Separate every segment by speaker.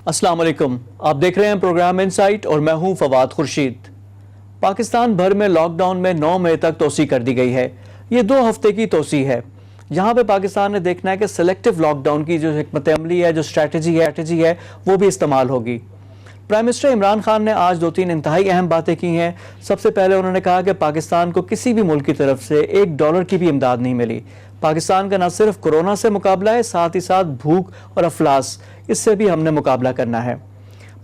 Speaker 1: السلام علیکم، آپ دیکھ رہے ہیں پروگرام انسائٹ اور میں ہوں فواد خورشید۔ پاکستان بھر میں لاک ڈاؤن میں 9 مئی تک توسیع کر دی گئی ہے۔ یہ 2 ہفتے کی توسیع ہے۔ یہاں پہ پاکستان نے دیکھنا ہے کہ سلیکٹیو لاک ڈاؤن کی جو حکمت عملی ہے، جو اسٹریٹجی ہے وہ بھی استعمال ہوگی۔ پرائم منسٹر عمران خان نے آج 2-3 انتہائی اہم باتیں کی ہیں۔ سب سے پہلے انہوں نے کہا کہ پاکستان کو کسی بھی ملک کی طرف سے $1 کی بھی امداد نہیں ملی۔ پاکستان کا نہ صرف کورونا سے مقابلہ ہے، ساتھ ہی ساتھ بھوک اور افلاس، اس سے بھی ہم نے مقابلہ کرنا ہے۔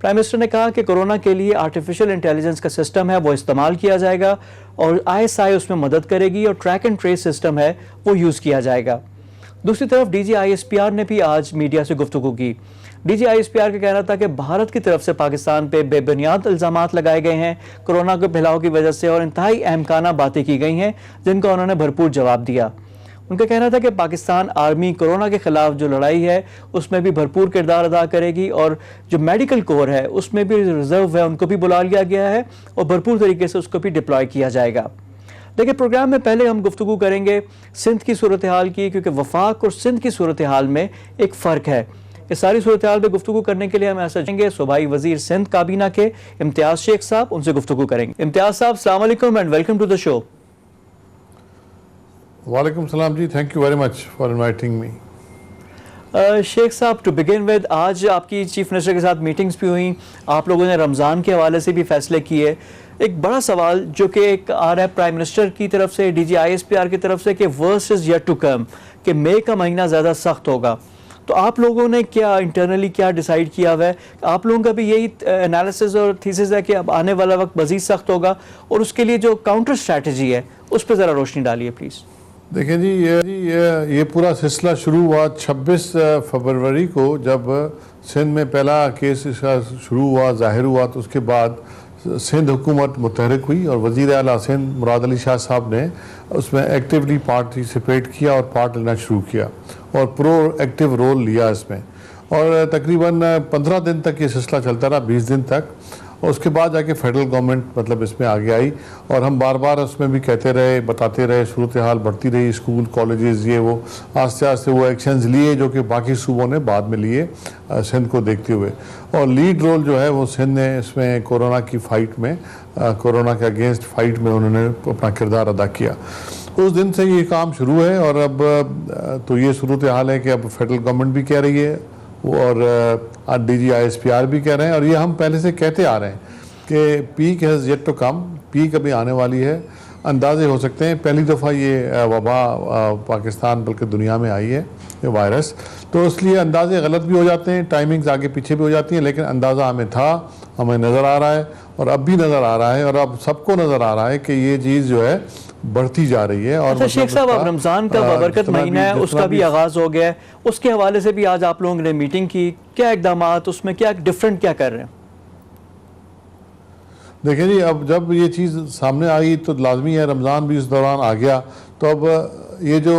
Speaker 1: پرائم منسٹر نے کہا کہ کورونا کے لیے آرٹیفیشل انٹیلیجنس کا سسٹم ہے وہ استعمال کیا جائے گا اور ISI اس میں مدد کرے گی، اور ٹریک اینڈ ٹریس سسٹم ہے وہ یوز کیا جائے گا۔ دوسری طرف DG ISPR نے بھی آج میڈیا سے گفتگو کی۔ DG ISPR کا کہنا تھا کہ بھارت کی طرف سے پاکستان پہ بے بنیاد الزامات لگائے گئے ہیں کورونا کے پھیلاؤ کی وجہ سے، اور انتہائی احمقانہ باتیں کی گئی ہیں جن کا انہوں نے بھرپور جواب دیا۔ ان کا کہنا تھا کہ پاکستان آرمی کورونا کے خلاف جو لڑائی ہے اس میں بھی بھرپور کردار ادا کرے گی، اور جو میڈیکل کور ہے اس میں بھی ریزرو ہے ان کو بھی بلا لیا گیا ہے اور بھرپور طریقے سے اس کو بھی ڈپلوائے کیا جائے گا۔ لیکن پروگرام میں پہلے ہم گفتگو کریں گے سندھ کی صورتحال کی، کیونکہ وفاق اور سندھ کی صورتحال میں ایک فرق ہے۔ اس ساری صورتحال پہ گفتگو کرنے کے لیے ہم ایسا چاہیں گے صوبائی وزیر سندھ کابینہ کے امتیاز شیخ صاحب، ان سے گفتگو کریں گے۔ امتیاز صاحب السلام علیکم and welcome to the show.
Speaker 2: وعلیکم السلام جی، thank you very much for inviting me.
Speaker 1: Sheikh صاحب ٹو بگن ود، آج آپ کی چیف منسٹر کے ساتھ میٹنگز بھی ہوئیں، آپ لوگوں نے رمضان کے حوالے سے بھی فیصلے کیے۔ ایک بڑا سوال جو کہ ایک آ رہا ہے پرائم منسٹر کی طرف سے، DG ISPR کی طرف سے، کہ worst is yet to come, کہ مئی کا مہینہ زیادہ سخت ہوگا۔ تو آپ لوگوں نے کیا انٹرنلی کیا ڈیسائیڈ کیا ہوا ہے؟ آپ لوگوں کا بھی یہی انالیسز اور تھیسز ہے کہ اب آنے والا وقت مزید سخت ہوگا، اور اس کے لیے جو کاؤنٹر اسٹریٹجی ہے اس پہ ذرا روشنی ڈالیے پلیز۔
Speaker 2: دیکھیں جی، یہ پورا سلسلہ شروع ہوا 26 فروری کو، جب سندھ میں پہلا کیس اس کا شروع ہوا، ظاہر ہوا، تو اس کے بعد سندھ حکومت متحرک ہوئی اور وزیر اعلیٰ سندھ مراد علی شاہ صاحب نے اس میں ایکٹیولی پارٹیسپیٹ کیا اور پارٹ لینا شروع کیا اور پرو ایکٹیو رول لیا اس میں، اور تقریباً 15 دن تک یہ سلسلہ چلتا رہا، 20 دن تک، اور اس کے بعد جا کے فیڈرل گورنمنٹ مطلب اس میں آگے آئی، اور ہم بار بار اس میں بھی کہتے رہے، بتاتے رہے، صورتحال بڑھتی رہی، اسکول کالجز یہ وہ، آہستہ آہستہ وہ ایکشنز لیے جو کہ باقی صوبوں نے بعد میں لیے سندھ کو دیکھتے ہوئے، اور لیڈ رول جو ہے وہ سندھ نے اس میں کورونا کی فائٹ میں، کورونا کے اگینسٹ فائٹ میں انہوں نے اپنا کردار ادا کیا۔ اس دن سے یہ کام شروع ہے، اور اب تو یہ صورتحال ہے کہ اب فیڈرل گورنمنٹ بھی کہہ رہی ہے اور DG ISPR بھی کہہ رہے ہیں، اور یہ ہم پہلے سے کہتے آ رہے ہیں کہ peak has yet to come, peak ابھی آنے والی ہے۔ اندازے ہو سکتے ہیں پہلی دفعہ یہ وبا پاکستان بلکہ دنیا میں آئی ہے، یہ وائرس، تو اس لیے اندازے غلط بھی ہو جاتے ہیں، ٹائمنگز آگے پیچھے بھی ہو جاتی ہیں، لیکن اندازہ ہمیں تھا، ہمیں نظر آ رہا ہے، اور اب بھی نظر آ رہا ہے، اور اب سب کو نظر آ رہا ہے کہ یہ چیز جو ہے بڑھتی جا رہی ہے۔ اور
Speaker 1: اچھا شیخ صاحب، اب رمضان کا بابرکت مہینہ ہے، اس کا بھی آغاز ہو گیا ہے، اس کے حوالے سے بھی آج آپ لوگوں نے میٹنگ کی، کیا اقدامات اس میں، کیا ڈیفرنٹ کیا کر رہے ہیں؟
Speaker 2: دیکھیں جی، اب جب یہ چیز سامنے آئی تو لازمی ہے، رمضان بھی اس دوران آ گیا، تو اب یہ جو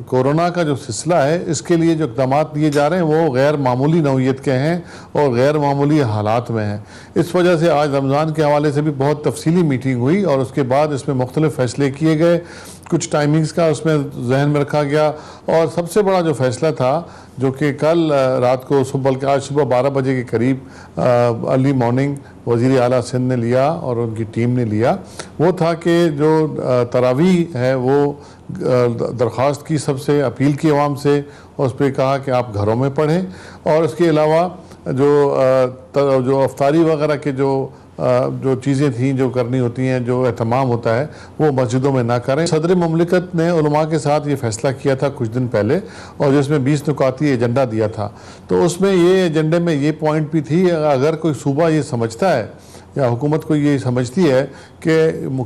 Speaker 2: کورونا کا جو سلسلہ ہے اس کے لیے جو اقدامات لیے جا رہے ہیں وہ غیر معمولی نوعیت کے ہیں اور غیر معمولی حالات میں ہیں۔ اس وجہ سے آج رمضان کے حوالے سے بھی بہت تفصیلی میٹنگ ہوئی، اور اس کے بعد اس میں مختلف فیصلے کیے گئے، کچھ ٹائمنگز کا اس میں ذہن میں رکھا گیا، اور سب سے بڑا جو فیصلہ تھا جو کہ کل رات کو بلکہ آج صبح 12 بجے کے قریب ارلی مارننگ وزیر اعلیٰ سندھ نے لیا اور ان کی ٹیم نے لیا، وہ تھا کہ جو تراویح ہے وہ درخواست کی، سب سے اپیل کی عوام سے، اور اس پہ کہا کہ آپ گھروں میں پڑھیں، اور اس کے علاوہ جو افطاری وغیرہ کے جو چیزیں تھیں جو کرنی ہوتی ہیں، جو اہتمام ہوتا ہے، وہ مسجدوں میں نہ کریں۔ صدر مملکت نے علماء کے ساتھ یہ فیصلہ کیا تھا کچھ دن پہلے، اور جس میں 20 نکاتی ایجنڈا دیا تھا، تو اس میں یہ ایجنڈے میں یہ پوائنٹ بھی تھی، اگر کوئی صوبہ یہ سمجھتا ہے یا حکومت کو یہ سمجھتی ہے کہ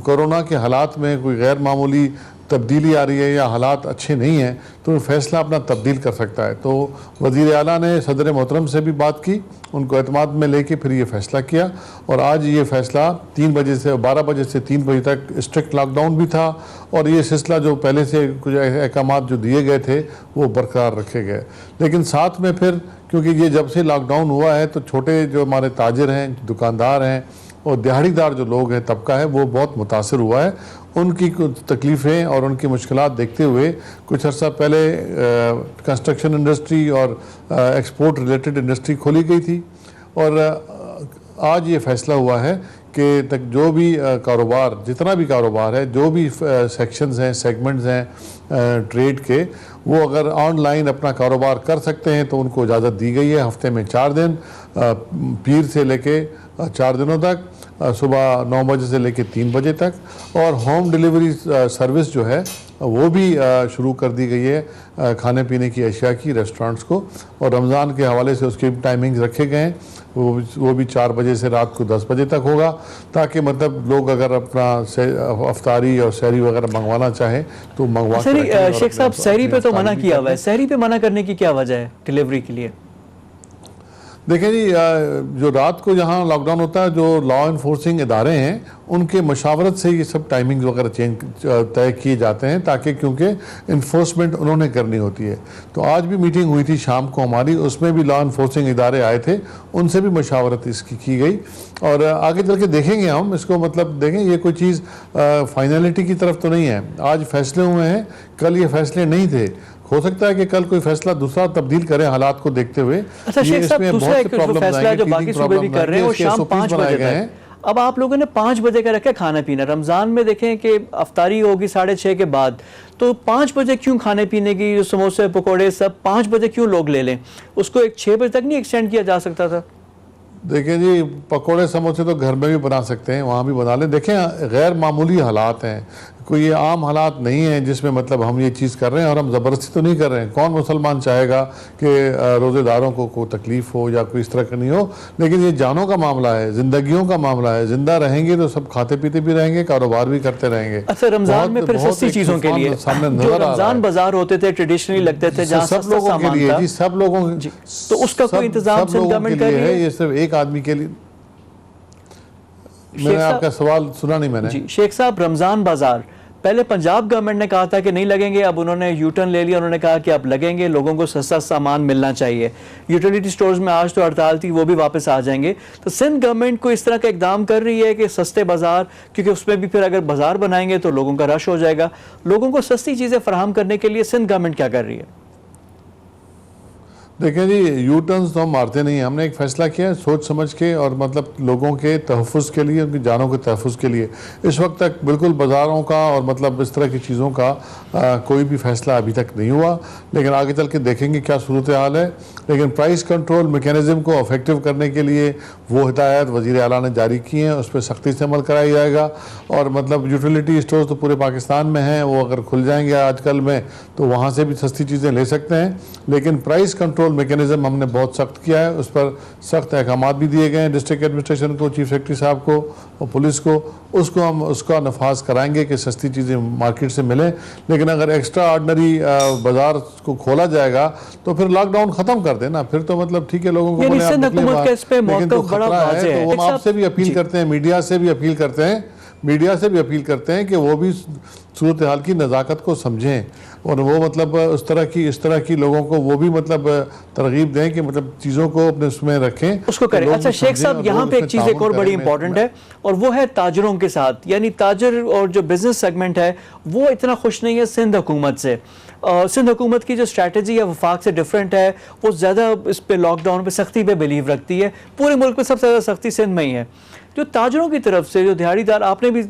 Speaker 2: کورونا کے حالات میں کوئی غیر معمولی تبدیلی آ رہی ہے یا حالات اچھے نہیں ہیں، تو فیصلہ اپنا تبدیل کر سکتا ہے۔ تو وزیر اعلیٰ نے صدر محترم سے بھی بات کی، ان کو اعتماد میں لے کے پھر یہ فیصلہ کیا، اور آج یہ فیصلہ 3 بجے سے 12 بجے سے 3 بجے تک اسٹرکٹ لاک ڈاؤن بھی تھا، اور یہ سلسلہ جو پہلے سے کچھ احکامات جو دیے گئے تھے وہ برقرار رکھے گئے، لیکن ساتھ میں پھر کیونکہ یہ جب سے لاک ڈاؤن ہوا ہے تو چھوٹے جو ہمارے تاجر ہیں، دکاندار ہیں، اور دیہڑی دار جو لوگ ہیں، طبقہ ہے، وہ بہت متاثر ہوا ہے، ان کی تکلیفیں اور ان کی مشکلات دیکھتے ہوئے کچھ عرصہ پہلے کنسٹرکشن انڈسٹری اور ایکسپورٹ ریلیٹڈ انڈسٹری کھولی گئی تھی، اور آج یہ فیصلہ ہوا ہے کہ جو بھی کاروبار، جتنا بھی کاروبار ہے، جو بھی سیکشنز ہیں، سیگمنٹس ہیں ٹریڈ کے، وہ اگر آن لائن اپنا کاروبار کر سکتے ہیں تو ان کو اجازت دی گئی ہے ہفتے میں 4 دن، پیر سے لے کے 4 دنوں تک، صبح 9 بجے سے لے کے 3 بجے تک، اور ہوم ڈیلیوری سروس جو ہے وہ بھی شروع کر دی گئی ہے کھانے پینے کی اشیاء کی ریسٹورانٹس کو، اور رمضان کے حوالے سے اس کی ٹائمنگز رکھے گئے ہیں، وہ بھی 4 بجے سے رات کو 10 بجے تک ہوگا، تاکہ مطلب لوگ اگر اپنا افطاری اور سحری وغیرہ منگوانا چاہیں تو منگوا کے رکھیں۔ اور
Speaker 1: شیخ صاحب سحری پہ تو منع کیا ہوا ہے، سحری پہ منع کرنے کی کیا وجہ ہے ڈیلیوری کے لیے؟
Speaker 2: دیکھیں جی، جو رات کو جہاں لاک ڈاؤن ہوتا ہے، جو لا انفورسنگ ادارے ہیں ان کے مشاورت سے یہ سب ٹائمنگ وغیرہ طے کیے جاتے ہیں، تاکہ کیونکہ انفورسمنٹ انہوں نے کرنی ہوتی ہے۔ تو آج بھی میٹنگ ہوئی تھی شام کو ہماری، اس میں بھی لا انفورسنگ ادارے آئے تھے، ان سے بھی مشاورت اس کی گئی، اور آگے چل کے دیکھیں گے ہم اس کو، مطلب دیکھیں یہ کوئی چیز فائنلٹی کی طرف تو نہیں ہے۔ آج فیصلے ہوئے ہیں، کل یہ فیصلے نہیں تھے، ہو سکتا ہے کہ کل کوئی فیصلہ دوسرا تبدیل کرے حالات کو دیکھتے ہوئے۔
Speaker 1: اچھا شیخ صاحب، دوسرا ایک فیصلہ جو باقی صوبے بھی کر رہے ہیں وہ شام 5 بجے تک، اب آپ لوگوں نے 5 بجے کا رکھا کھانا پینا۔ رمضان میں دیکھیں کہ افطاری ہوگی 6:30 کے بعد، تو 5 بجے کیوں کھانے پینے کی جو سموسے پکوڑے سب 5 بجے کیوں لوگ لے لیں؟ اس کو 6 بجے تک نہیں ایکسٹینڈ کیا جا سکتا تھا؟
Speaker 2: دیکھیں جی، پکوڑے سموسے تو گھر میں بھی بنا سکتے ہیں، وہاں بھی بنا لیں۔ دیکھیں غیر معمولی حالات ہیں، کوئی یہ عام حالات نہیں ہیں جس میں مطلب ہم یہ چیز کر رہے ہیں، اور ہم زبردستی تو نہیں کر رہے ہیں۔ کون مسلمان چاہے گا کہ روزے داروں کو کوئی تکلیف ہو یا کوئی اس طرح کا نہیں ہو؟ لیکن یہ جانوں کا معاملہ ہے، زندگیوں کا معاملہ ہے، زندہ رہیں گے تو سب کھاتے پیتے بھی رہیں گے، کاروبار بھی کرتے رہیں گے۔
Speaker 1: اچھا، رمضان میں پھر سستی چیزوں کے لیے جو رمضان بازار ہوتے تھے ٹریڈیشنلی لگتے تھے جہاں
Speaker 2: سب لوگوں کے لیے، جی سب لوگوں،
Speaker 1: تو اس کا کوئی انتظام سندھ گورنمنٹ کر رہی ہے؟
Speaker 2: یہ صرف ایک آدمی کے لیے؟ میں نے آپ کا سوال سنا نہیں میں نے۔
Speaker 1: جی شیخ صاحب، رمضان بازار پہلے پنجاب گورنمنٹ نے کہا تھا کہ نہیں لگیں گے، اب انہوں نے یو ٹرن لے لیا، انہوں نے کہا کہ اب لگیں گے، لوگوں کو سستا سامان ملنا چاہیے۔ یوٹیلیٹی سٹورز میں آج تو ہڑتال تھی، وہ بھی واپس آ جائیں گے، تو سندھ گورنمنٹ کو اس طرح کا اقدام کر رہی ہے کہ سستے بازار، کیونکہ اس میں بھی پھر اگر بازار بنائیں گے تو لوگوں کا رش ہو جائے گا، لوگوں کو سستی چیزیں فراہم کرنے کے لیے سندھ گورنمنٹ کیا کر رہی ہے؟
Speaker 2: دیکھیں جی، یو ٹرنز تو ہم مارتے نہیں ہیں، ہم نے ایک فیصلہ کیا ہے سوچ سمجھ کے، اور مطلب لوگوں کے تحفظ کے لیے، ان کی جانوں کے تحفظ کے لیے۔ اس وقت تک بالکل بازاروں کا اور مطلب اس طرح کی چیزوں کا کوئی بھی فیصلہ ابھی تک نہیں ہوا، لیکن آگے چل کے دیکھیں گے کیا صورتحال ہے۔ لیکن پرائس کنٹرول میکینزم کو افیکٹو کرنے کے لیے وہ ہدایات وزیر اعلیٰ نے جاری کی ہیں، اس پہ سختی سے عمل کرایا جائے گا، اور مطلب یوٹیلیٹی اسٹورز تو پورے پاکستان میں ہیں، وہ اگر کھل جائیں گے آج کل میں تو وہاں سے بھی سستی چیزیں لے سکتے ہیں، لیکن پرائس کنٹرول میکینزم ہم نے بہت سخت کیا ہے، اس پر سخت احکامات بھی دیے گئے ہیں ڈسٹرکٹ ایڈمنسٹریشن کو، چیف سیکرٹری صاحب کو اور پولیس کو، ہم اس کا نفاذ کرائیں گے کہ سستی چیزیں مارکیٹ سے ملیں۔ لیکن اگر ایکسٹرا آرڈنری بازار کو کھولا جائے گا تو پھر لاک ڈاؤن ختم کر دینا، پھر تو مطلب ٹھیک ہے لوگوں کو بولے آپ نکلیں باہر، لیکن تو خطرہ ہے، تو وہ ہم آپ سے بھی اپیل کرتے ہیں، میڈیا سے بھی اپیل کرتے ہیں کہ وہ بھی صورتحال کی نزاکت کو سمجھیں، اور وہ مطلب اس طرح کی لوگوں کو وہ بھی مطلب ترغیب دیں کہ مطلب چیزوں کو اپنے اس میں رکھیں،
Speaker 1: اس کو کریں۔ اچھا شیخ صاحب، یہاں پہ ایک چیز ایک اور بڑی امپورٹنٹ ہے، اور وہ ہے تاجروں کے ساتھ، یعنی تاجر اور جو بزنس سیگمنٹ ہے وہ اتنا خوش نہیں ہے سندھ حکومت سے۔ سندھ حکومت کی جو اسٹریٹجی ہے وفاق سے ڈیفرنٹ ہے، وہ زیادہ اس پہ لاک ڈاؤن پہ سختی پہ بلیو رکھتی ہے، پورے ملک میں سب سے زیادہ سختی سندھ میں ہی ہے۔ جو تاجروں کی طرف سے، جو دیہڑی دار، آپ نے بھی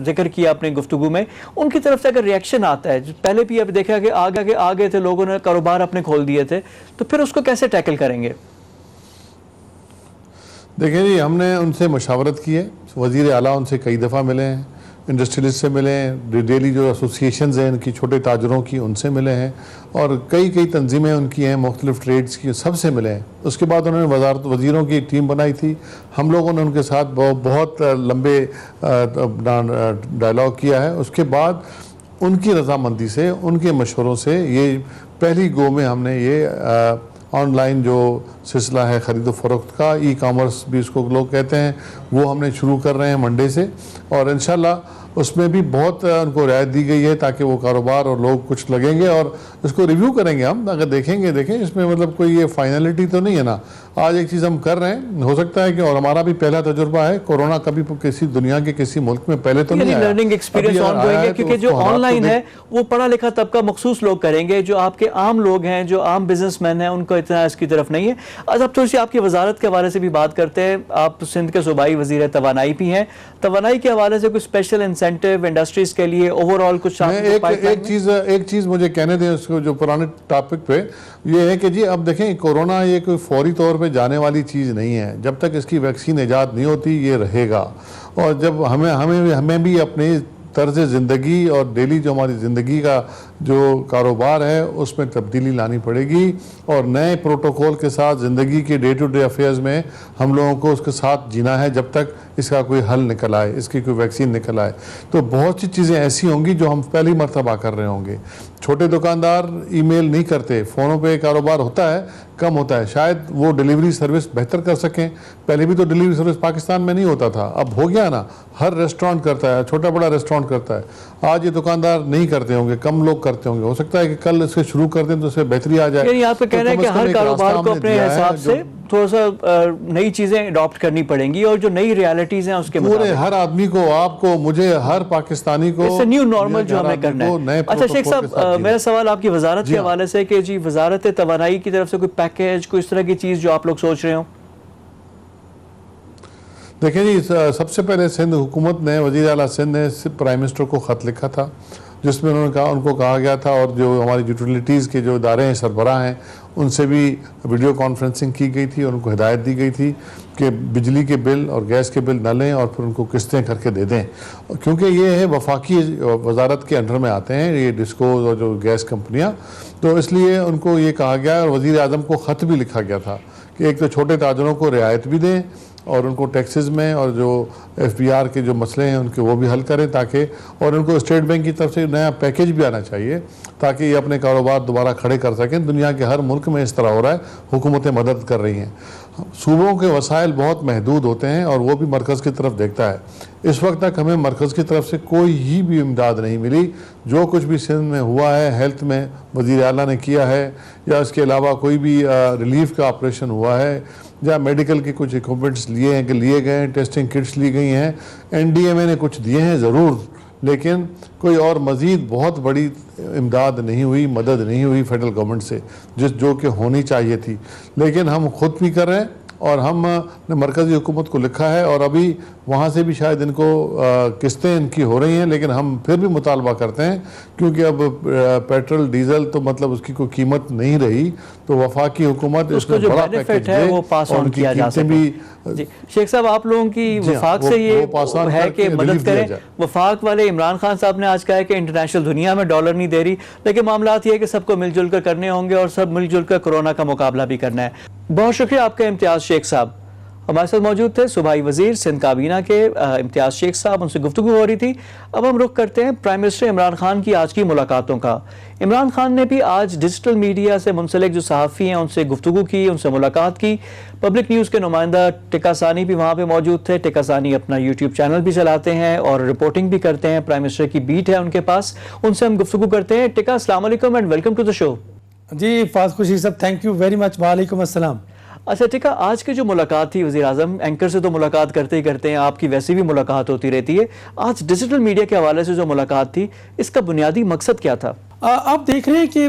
Speaker 1: ذکر کیا اپنے گفتگو میں، ان کی طرف سے اگر ریئیکشن آتا ہے، پہلے بھی اب دیکھا کہ آگے تھے لوگوں نے کاروبار اپنے کھول دیے تھے، تو پھر اس کو کیسے ٹیکل کریں گے؟
Speaker 2: دیکھیں جی، ہم نے ان سے مشاورت کی ہے، وزیر اعلیٰ ان سے کئی دفعہ ملے ہیں، انڈسٹریلسٹ سے ملے ہیں، ڈیلی جو ایسوسیشنز ہیں ان کی چھوٹے تاجروں کی، ان سے ملے ہیں، اور کئی تنظیمیں ان کی ہیں مختلف ٹریڈز کی، سب سے ملے ہیں۔ اس کے بعد انہوں نے وزیروں کی ٹیم بنائی تھی، ہم لوگوں نے ان کے ساتھ بہت لمبے ڈائلاگ کیا ہے۔ اس کے بعد ان کی رضامندی سے، ان کے مشوروں سے، یہ پہلی گو میں ہم نے یہ آن لائن جو سلسلہ ہے خرید و فروخت کا، ای کامرس بھی اس کو لوگ کہتے ہیں، وہ ہم نے شروع کر رہے ہیں منڈے سے، اور انشاءاللہ اس میں بھی بہت ان کو رعایت دی گئی ہے تاکہ وہ کاروبار اور لوگ کچھ لگیں گے، اور اس کو ریویو کریں گے ہم، اگر دیکھیں اس میں مطلب کوئی یہ فائنلٹی تو نہیں ہے نا، آج ایک چیز ہم کر رہے ہیں، ہو سکتا ہے کہ اور ہمارا بھی پہلا تجربہ ہے، کورونا کبھی کسی دنیا کے کسی ملک میں پہلے تو نہیں آیا،
Speaker 1: لرننگ ایکسپیرینس آن گوئنگ ہے، کیونکہ جو آن لائن ہے وہ پڑھا لکھا طبقہ مخصوص لوگ کریں گے، جو آپ کے عام لوگ ہیں، جو عام بزنس مین ہیں، ان کو اتنا اس کی طرف نہیں ہے۔ آج اب تھوڑی سی آپ کی وزارت کے حوالے سے بھی بات کرتے ہیں، آپ سندھ کے صوبائی وزیر توانائی بھی ہیں، توانائی کے حوالے سے کوئی اسپیشل انسینٹیو انڈسٹریز کے لیے اوور آل کچھ
Speaker 2: ایک چیز مجھے کہنے دیں اس کو جو پرانے ٹاپک پہ، یہ ہے کہ جی اب دیکھیں کورونا یہ کوئی فوری طور پہ جانے والی چیز نہیں ہے، جب تک اس کی ویکسین ایجاد نہیں ہوتی یہ رہے گا، اور جب ہمیں بھی اپنے طرز زندگی اور ڈیلی جو ہماری زندگی کا جو کاروبار ہے اس میں تبدیلی لانی پڑے گی، اور نئے پروٹوکول کے ساتھ زندگی کے ڈے ٹو ڈے افیئرز میں ہم لوگوں کو اس کے ساتھ جینا ہے جب تک اس کا کوئی حل نکل آئے، اس کی کوئی ویکسین نکل آئے۔ تو بہت سی چیزیں ایسی ہوں گی جو ہم پہلی مرتبہ کر رہے ہوں گے۔ چھوٹے دکاندار ای میل نہیں کرتے، فونوں پہ کاروبار ہوتا ہے، کم ہوتا ہے، شاید وہ ڈیلیوری سروس بہتر کر سکیں۔ پہلے بھی تو ڈیلیوری سروس پاکستان میں نہیں ہوتا تھا، اب ہو گیا نا، ہر ریسٹورانٹ کرتا ہے، چھوٹا بڑا ریسٹورانٹ کرتا ہے۔ آج یہ دکاندار نہیں کرتے ہوں گے، کم لوگ کرتے ہوں گے، ہو سکتا ہے کہ کل اس سے شروع کر دیں تو اس سے بہتری آ جائے۔
Speaker 1: یعنی آپ کا کہنا ہے کہ ہر کاروبار کو اپنے حساب سے تھوڑا سا نئی چیزیں اڈاپٹ کرنی پڑیں گی، اور جو نئی ریالٹیز ہیں اس کے
Speaker 2: پورے ہر آدمی کو، آپ کو، مجھے، ہر پاکستانی کو،
Speaker 1: اس سے نیو نارمل جو ہمیں کرنا ہے۔ اچھا شیخ صاحب، میرا سوال آپ کی وزارت کے حوالے سے کہ جی وزارت توانائی کی طرف سے کوئی پیکیج، کوئی اس طرح کی چیز جو آپ لوگ سوچ رہے ہوں؟
Speaker 2: دیکھیں جی، سب سے پہلے سندھ حکومت نے، وزیر اعلیٰ سندھ نے پرائم منسٹر کو خط لکھا تھا جس میں ان کو کہا گیا تھا، اور جو ہماری یوٹیلیٹیز کے جو ادارے ہیں، سربراہ ہیں، ان سے بھی ویڈیو کانفرنسنگ کی گئی تھی، اور ان کو ہدایت دی گئی تھی کہ بجلی کے بل اور گیس کے بل نہ لیں اور پھر ان کو قسطیں کر کے دے دیں، کیونکہ یہ ہے وفاقی وزارت کے انڈر میں آتے ہیں یہ ڈسکوز اور جو گیس کمپنیاں، تو اس لیے ان کو یہ کہا گیا، اور وزیر اعظم کو خط بھی لکھا گیا تھا کہ ایک تو چھوٹے تاجروں کو رعایت بھی دیں، اور ان کو ٹیکسز میں اور جو ایف بی آر کے جو مسئلے ہیں ان کے وہ بھی حل کریں، تاکہ، اور ان کو اسٹیٹ بینک کی طرف سے نیا پیکیج بھی آنا چاہیے تاکہ یہ اپنے کاروبار دوبارہ کھڑے کر سکیں۔ دنیا کے ہر ملک میں اس طرح ہو رہا ہے، حکومتیں مدد کر رہی ہیں۔ صوبوں کے وسائل بہت محدود ہوتے ہیں اور وہ بھی مرکز کی طرف دیکھتا ہے۔ اس وقت تک ہمیں مرکز کی طرف سے کوئی ہی بھی امداد نہیں ملی۔ جو کچھ بھی سندھ میں ہوا ہے، ہیلتھ میں وزیر اعلیٰ نے کیا ہے، یا اس کے علاوہ کوئی بھی ریلیف کا آپریشن ہوا ہے، یا میڈیکل کے کچھ ایکوپمنٹس لیے گئے ہیں، ٹیسٹنگ کٹس لی گئی ہیں، این ڈی ایم اے نے کچھ دیے ہیں ضرور، لیکن کوئی اور مزید بہت بڑی امداد نہیں ہوئی، مدد نہیں ہوئی فیڈرل گورنمنٹ سے، جو کہ ہونی چاہیے تھی۔ لیکن ہم خود بھی کر رہے ہیں، اور ہم نے مرکزی حکومت کو لکھا ہے، اور ابھی وہاں سے بھی شاید ان کو قسطیں ان کی ہو رہی ہیں، لیکن ہم پھر بھی مطالبہ کرتے ہیں کیونکہ اب پیٹرول ڈیزل تو مطلب اس کی کوئی قیمت نہیں رہی، تو وفاقی حکومت اس میں بڑا پیکیج دے اور ان کی قیمتیں بھی۔
Speaker 1: جی شیخ صاحب، آپ لوگوں کی وفاق سے یہ ہے کہ مدد کریں۔ وفاق والے عمران خان صاحب نے آج کہا ہے کہ انٹرنیشنل دنیا میں ڈالر نہیں دے رہی، لیکن معاملات یہ ہے کہ سب کو مل جل کر کرنے ہوں گے، اور سب مل جل کر کورونا کا مقابلہ بھی کرنا ہے۔ بہت شکریہ آپ کا امتیاز شیخ صاحب۔ ہمارے ساتھ موجود تھے صوبائی وزیر سندھ کابینہ کے امتیاز شیخ صاحب، ان سے گفتگو ہو رہی تھی۔ اب ہم رخ کرتے ہیں پرائم منسٹر عمران خان کی آج کی ملاقاتوں کا۔ عمران خان نے بھی آج ڈیجیٹل میڈیا سے منسلک جو صحافی ہیں ان سے گفتگو کی، ان سے ملاقات کی۔ پبلک نیوز کے نمائندہ ٹکا ثانی بھی وہاں پہ موجود تھے۔ ٹکا ثانی اپنا یوٹیوب چینل بھی چلاتے ہیں اور رپورٹنگ بھی کرتے ہیں، پرائم منسٹر کی بیٹ ہے ان کے پاس، ان سے ہم گفتگو کرتے ہیں۔ ٹکا، السلام علیکم اینڈ ویلکم ٹو دا شو۔
Speaker 3: جی فاز خوشی صاحب، تھینک یو ویری مچ، وعلیکم السلام۔
Speaker 1: اچھا ٹھیک ہے، آج کی جو ملاقات تھی وزیر اعظم اینکر سے تو ملاقات کرتے ہی کرتے ہیں، آپ کی ویسے بھی ملاقات ہوتی رہتی ہے، آج ڈیجیٹل میڈیا کے حوالے سے جو ملاقات تھی اس کا بنیادی مقصد کیا تھا؟
Speaker 3: آپ دیکھ رہے ہیں کہ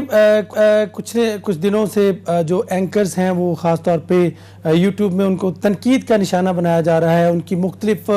Speaker 3: کچھ دنوں سے جو اینکرز ہیں وہ خاص طور پہ یوٹیوب میں ان کو تنقید کا نشانہ بنایا جا رہا ہے، ان کی مختلف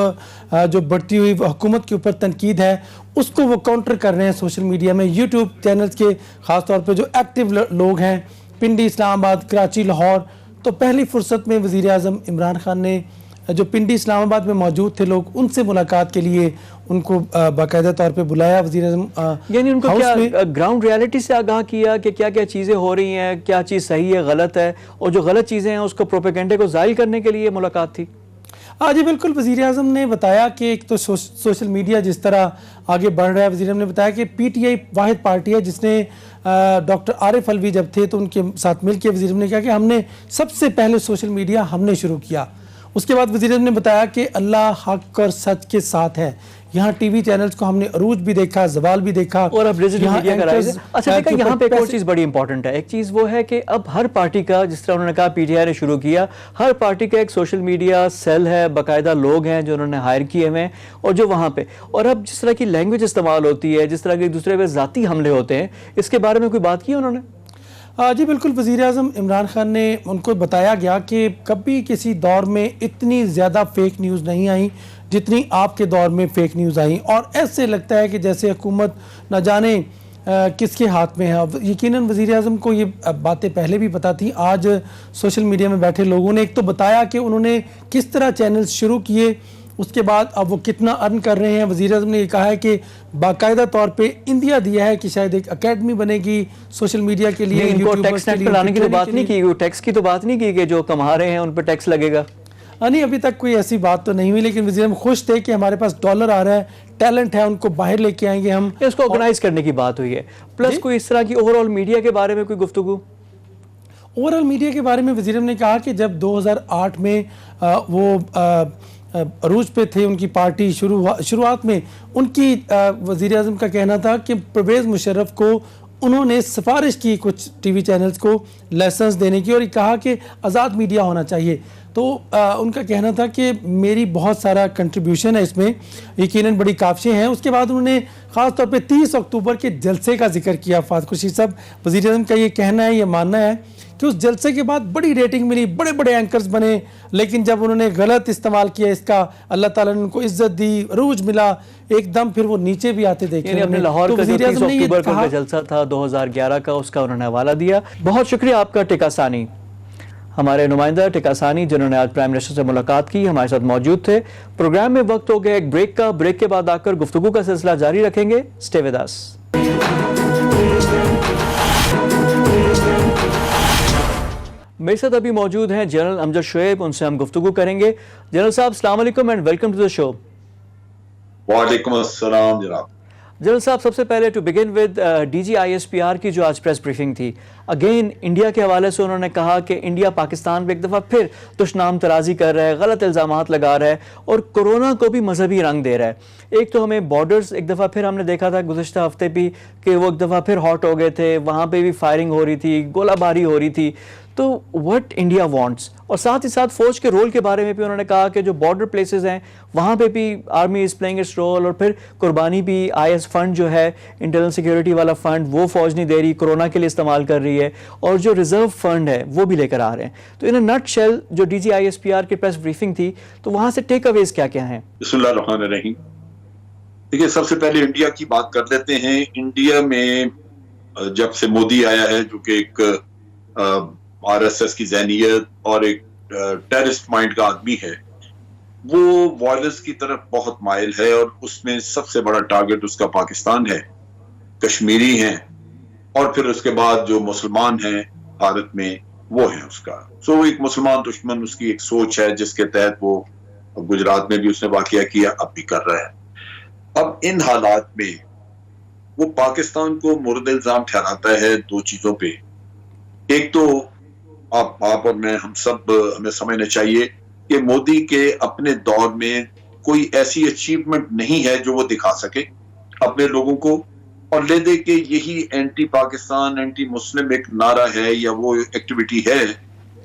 Speaker 3: جو بڑھتی ہوئی حکومت کے اوپر تنقید ہے اس کو وہ کاؤنٹر کر رہے ہیں سوشل میڈیا میں۔ یوٹیوب چینلز کے خاص طور پہ جو ایکٹیو لوگ ہیں پنڈی، اسلام آباد، کراچی، لاہور، تو پہلی فرصت میں وزیر اعظم عمران خان نے جو پنڈی اسلام آباد میں موجود تھے لوگ، ان سے ملاقات کے لیے ان کو باقاعدہ طور پہ بلایا وزیر اعظم،
Speaker 1: یعنی ان کو کیا گراؤنڈ ریالٹی سے آگاہ کیا کہ کیا کیا چیزیں ہو رہی ہیں، کیا چیز صحیح ہے، غلط ہے، اور جو غلط چیزیں ہیں اس کو پروپیگنڈے کو زائل کرنے کے لیے ملاقات تھی؟
Speaker 3: جی بالکل، وزیر اعظم نے بتایا کہ ایک تو سوشل میڈیا جس طرح آگے بڑھ رہا ہے، وزیر اعظم نے بتایا کہ پی ٹی آئی واحد پارٹی ہے جس نے ڈاکٹر عارف الوی جب تھے تو ان کے ساتھ مل کے وزیر اعظم نے کہا کہ ہم نے سب سے پہلے سوشل میڈیا ہم نے شروع کیا۔ اس کے بعد وزیر اعظم نے بتایا کہ اللہ حق اور سچ کے ساتھ ہے. یہاں ٹی وی چینلز کو ہم نے عروج بھی دیکھا, زوال بھی دیکھا,
Speaker 1: اور اب ڈیجیٹل میڈیا کا رائز ہے. اچھا دیکھا یہاں پہ ایک اور چیز بڑی امپورٹنٹ ہے. ایک چیز وہ ہے کہ اب ہر پارٹی کا, جس طرح انہوں نے کہا پی ٹی آئی نے شروع کیا, ہر پارٹی کا ایک سوشل میڈیا سیل ہے, باقاعدہ لوگ ہیں جو انہوں نے ہائر کیے ہوئے ہیں, اور جو وہاں پہ, اور اب جس طرح کی لینگویج استعمال ہوتی ہے, جس طرح کے ایک دوسرے پہ ذاتی حملے ہوتے ہیں, اس کے بارے میں کوئی بات کی انہوں نے؟
Speaker 3: جی بالکل, وزیر اعظم عمران خان نے ان کو بتایا گیا کہ کبھی کسی دور میں اتنی زیادہ فیک نیوز نہیں آئیں جتنی آپ کے دور میں فیک نیوز آئیں, اور ایسے لگتا ہے کہ جیسے حکومت نہ جانے کس کے ہاتھ میں ہے. یقیناً وزیر اعظم کو یہ باتیں پہلے بھی پتہ تھی. آج سوشل میڈیا میں بیٹھے لوگوں نے ایک تو بتایا کہ انہوں نے کس طرح چینلز شروع کیے, اس کے بعد اب وہ کتنا ارن کر رہے ہیں. وزیر اعظم نے یہ کہا ہے کہ باقاعدہ طور پہ اندیا دیا ہے کہ شاید ایک اکیڈمی بنے گی سوشل میڈیا کے لیے.
Speaker 1: ان کو ٹیکس نیٹ پہ لانے کی تو بات نہیں کی, ٹیکس کی تو بات نہیں کی کہ جو کما رہے ہیں ان پہ ٹیکس لگے گا.
Speaker 3: نہیں, ابھی تک کوئی ایسی بات تو نہیں ہوئی, لیکن وزیر اعظم خوش تھے کہ ہمارے پاس ڈالر آ رہا ہے, ٹیلنٹ ہے, ان کو باہر لے کے آئیں گے ہم.
Speaker 1: اس کو آرگنائز کرنے کی بات ہوئی ہے. پلس کوئی اس طرح کی اوور آل میڈیا کے بارے میں کوئی گفتگو؟
Speaker 3: اوور آل میڈیا کے بارے میں وزیر اعظم نے کہا کہ جب 2008 میں وہ عروج پہ تھے ان کی پارٹی, شروعات میں ان کی وزیر اعظم کا کہنا تھا کہ پرویز مشرف کو انہوں نے سفارش کی کچھ ٹی وی چینلز کو لائسنس دینے کی, اور یہ کہا کہ آزاد میڈیا ہونا چاہیے. تو ان کا کہنا تھا کہ میری بہت سارا کنٹریبیوشن ہے اس میں, یقیناً بڑی کاوشیں ہیں. اس کے بعد انہوں نے خاص طور پہ 30 اکتوبر کے جلسے کا ذکر کیا. فاضل خورشید صاحب, وزیر اعظم کا یہ کہنا ہے, یہ ماننا ہے کہ اس جلسے کے بعد بڑی ریٹنگ ملی, بڑے بڑے اینکرز بنے, لیکن جب انہوں نے غلط استعمال کیا اس کا, اللہ تعالیٰ نے ان کو عزت دی, عروج ملا, ایک دم پھر وہ نیچے بھی آتے دیکھے.
Speaker 1: یعنی اپنے لاہور کا جو 30 اکتوبر کا جلسہ تھا 2011 کا, اس کا انہوں نے حوالہ دیا. بہت شکریہ آپ کا ٹیکا ثانی, ہمارے نمائندہ ٹیکا ثانی جنہوں نے آج پرائم منسٹر سے ملاقات کی, ہمارے ساتھ موجود تھے. پروگرام میں وقت ہو گیا ایک بریک کا. بریک کے بعد آ کر گفتگو کا سلسلہ جاری رکھیں گے. Stay with us. میرے ساتھ ابھی موجود ہیں جنرل امجد شعیب, ان سے ہم گفتگو کریں گے. جنرل صاحب السلام علیکم and welcome to the show.
Speaker 4: وعلیکم السلام جناب.
Speaker 1: جنرل صاحب, سب سے پہلے to begin with D G I S P R کی جو آج پریس بریفنگ تھی, اگین انڈیا کے حوالے سے انہوں نے کہا کہ انڈیا پاکستان پہ ایک دفعہ پھر دشنام ترازی کر رہا ہے, غلط الزامات لگا رہا ہے, اور کورونا کو بھی مذہبی رنگ دے رہا ہے. ایک تو ہمیں بارڈرز ایک دفعہ پھر ہم نے دیکھا تھا گزشتہ ہفتے بھی کہ وہ ایک دفعہ پھر ہاٹ ہو گئے تھے, وہاں پہ بھی فائرنگ ہو رہی تھی, گولہ باری ہو رہی تھی. تو وٹ انڈیا وانٹس, اور ساتھ ہی ساتھ فوج کے رول کے بارے میں بھی انہوں نے کہا کہ جو بارڈر پلیسز ہیں وہاں پہ بھی army is playing its role, اور پھر قربانی بھی آئی ایس فنڈ جو ہے انٹرنل سیکیورٹی والا فنڈ وہ فوج نہیں دے رہی, کورونا کے لیے استعمال کر رہی ہے, اور جو ریزرو فنڈ ہے وہ بھی لے کر آ رہے ہیں. تو ان نٹ شیل جو D G I S P R کی پریس بریفنگ تھی, تو وہاں سے ٹیک اویز کیا کیا ہیں؟
Speaker 4: بسم اللہ الرحمن الرحیم. دیکھیے, سب سے پہلے انڈیا کی بات کر لیتے ہیں. انڈیا میں جب سے مودی آیا ہے, جو کہ ایک آر ایس ایس کی ذہنیت اور ایک ٹیررسٹ مائنڈ کا آدمی ہے, وہ وائلنس کی طرف بہت مائل ہے, اور اس میں سب سے بڑا ٹارگٹ اس کا پاکستان ہے, کشمیری ہیں, اور پھر اس کے بعد جو مسلمان ہیں بھارت میں وہ ہیں اس کا. سو ایک مسلمان دشمن اس کی ایک سوچ ہے, جس کے تحت وہ گجرات میں بھی اس نے واقعہ کیا, اب بھی کر رہا ہے. اب ان حالات میں وہ پاکستان کو مورد الزام ٹھہراتا ہے دو چیزوں پہ. ایک تو آپ اور میں, ہم سب ہمیں سمجھنا چاہیے کہ مودی کے اپنے دور میں کوئی ایسی اچیومنٹ نہیں ہے جو وہ دکھا سکے اپنے لوگوں کو, اور لے دے کہ یہی اینٹی پاکستان اینٹی مسلم ایک نعرہ ہے یا وہ ایکٹیویٹی ہے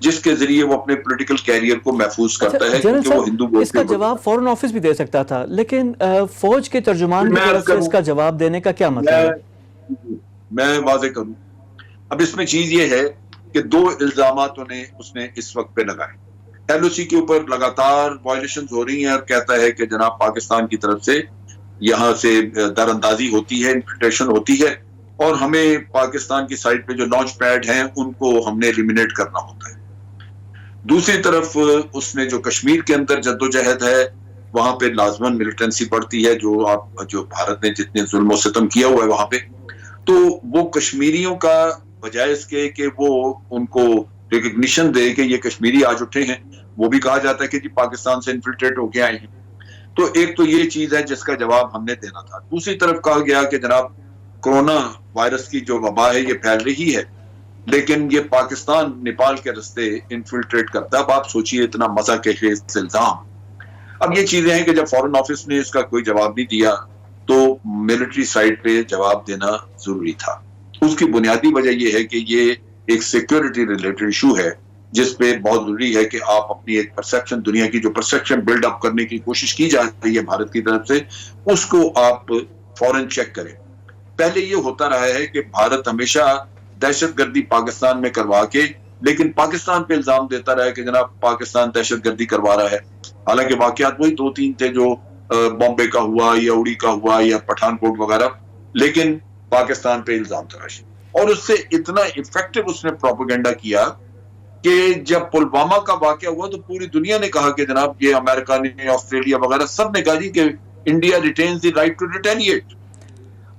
Speaker 4: جس کے ذریعے وہ اپنے پولیٹیکل کیریئر کو محفوظ کرتا ہے, کیونکہ وہ ہندو ووٹ.
Speaker 1: اس کا جواب فورن آفس بھی دے سکتا تھا, لیکن فوج کے ترجمان کی طرف سے اس کا جواب دینے کا کیا مطلب ہے؟
Speaker 4: میں واضح کروں. اب اس میں چیز یہ ہے کہ دو الزامات اس نے اس وقت پہ لگائے. ایل او سی کے اوپر لگاتار وائلیشنز ہو رہی ہیں, اور کہتا ہے کہ جناب پاکستان کی طرف سے یہاں سے در اندازی ہوتی ہے, انفلٹریشن ہوتی ہے, اور ہمیں پاکستان کی سائٹ پہ جو لانچ پیڈ ہیں ان کو ہم نے ایلیمینیٹ کرنا ہوتا ہے. دوسری طرف اس نے جو کشمیر کے اندر جدوجہد ہے وہاں پہ لازماً ملیٹنسی پڑتی ہے, جو بھارت نے جتنے ظلم و ستم کیا ہوا ہے وہاں پہ, تو وہ کشمیریوں کا بجائے اس کے کہ وہ ان کو ریکگنیشن دے کہ یہ کشمیری آج اٹھے ہیں, وہ بھی کہا جاتا ہے کہ جی پاکستان سے انفلٹریٹ ہو کے آئے ہیں. تو ایک تو یہ چیز ہے جس کا جواب ہم نے دینا تھا. دوسری طرف کہا گیا کہ جناب کورونا وائرس کی جو وبا ہے یہ پھیل رہی ہے, لیکن یہ پاکستان نیپال کے رستے انفلٹریٹ کرتا ہے. اب آپ سوچیے اتنا مزہ کے خیز الزام. اب یہ چیزیں ہیں کہ جب فورن آفس نے اس کا کوئی جواب نہیں دیا تو ملٹری سائڈ پہ جواب دینا ضروری تھا. اس کی بنیادی وجہ یہ ہے کہ یہ ایک سیکورٹی ریلیٹڈ ایشو ہے جس پہ بہت ضروری ہے کہ آپ اپنی ایک پرسپشن, دنیا کی جو پرسپشن بلڈ اپ کرنے کی کوشش کی جا رہی ہے بھارت کی طرف سے, اس کو آپ فوراً چیک کریں. پہلے یہ ہوتا رہا ہے کہ بھارت ہمیشہ دہشت گردی پاکستان میں کروا کے لیکن پاکستان پہ الزام دیتا رہا ہے کہ جناب پاکستان دہشت گردی کروا رہا ہے. حالانکہ واقعات وہی 2-3 تھے جو بامبے کا ہوا یا اڑی کا ہوا یا پٹھان کوٹ وغیرہ, لیکن پاکستان پہ الزام تراشی. اور اس سے اتنا افیکٹو اس نے پروپیگنڈا کیا کہ جب پلوامہ کا واقعہ ہوا تو پوری دنیا نے کہا کہ جناب یہ امریکہ نے, آسٹریلیا وغیرہ سب نے کہا جی کہ India retains the right to retaliate.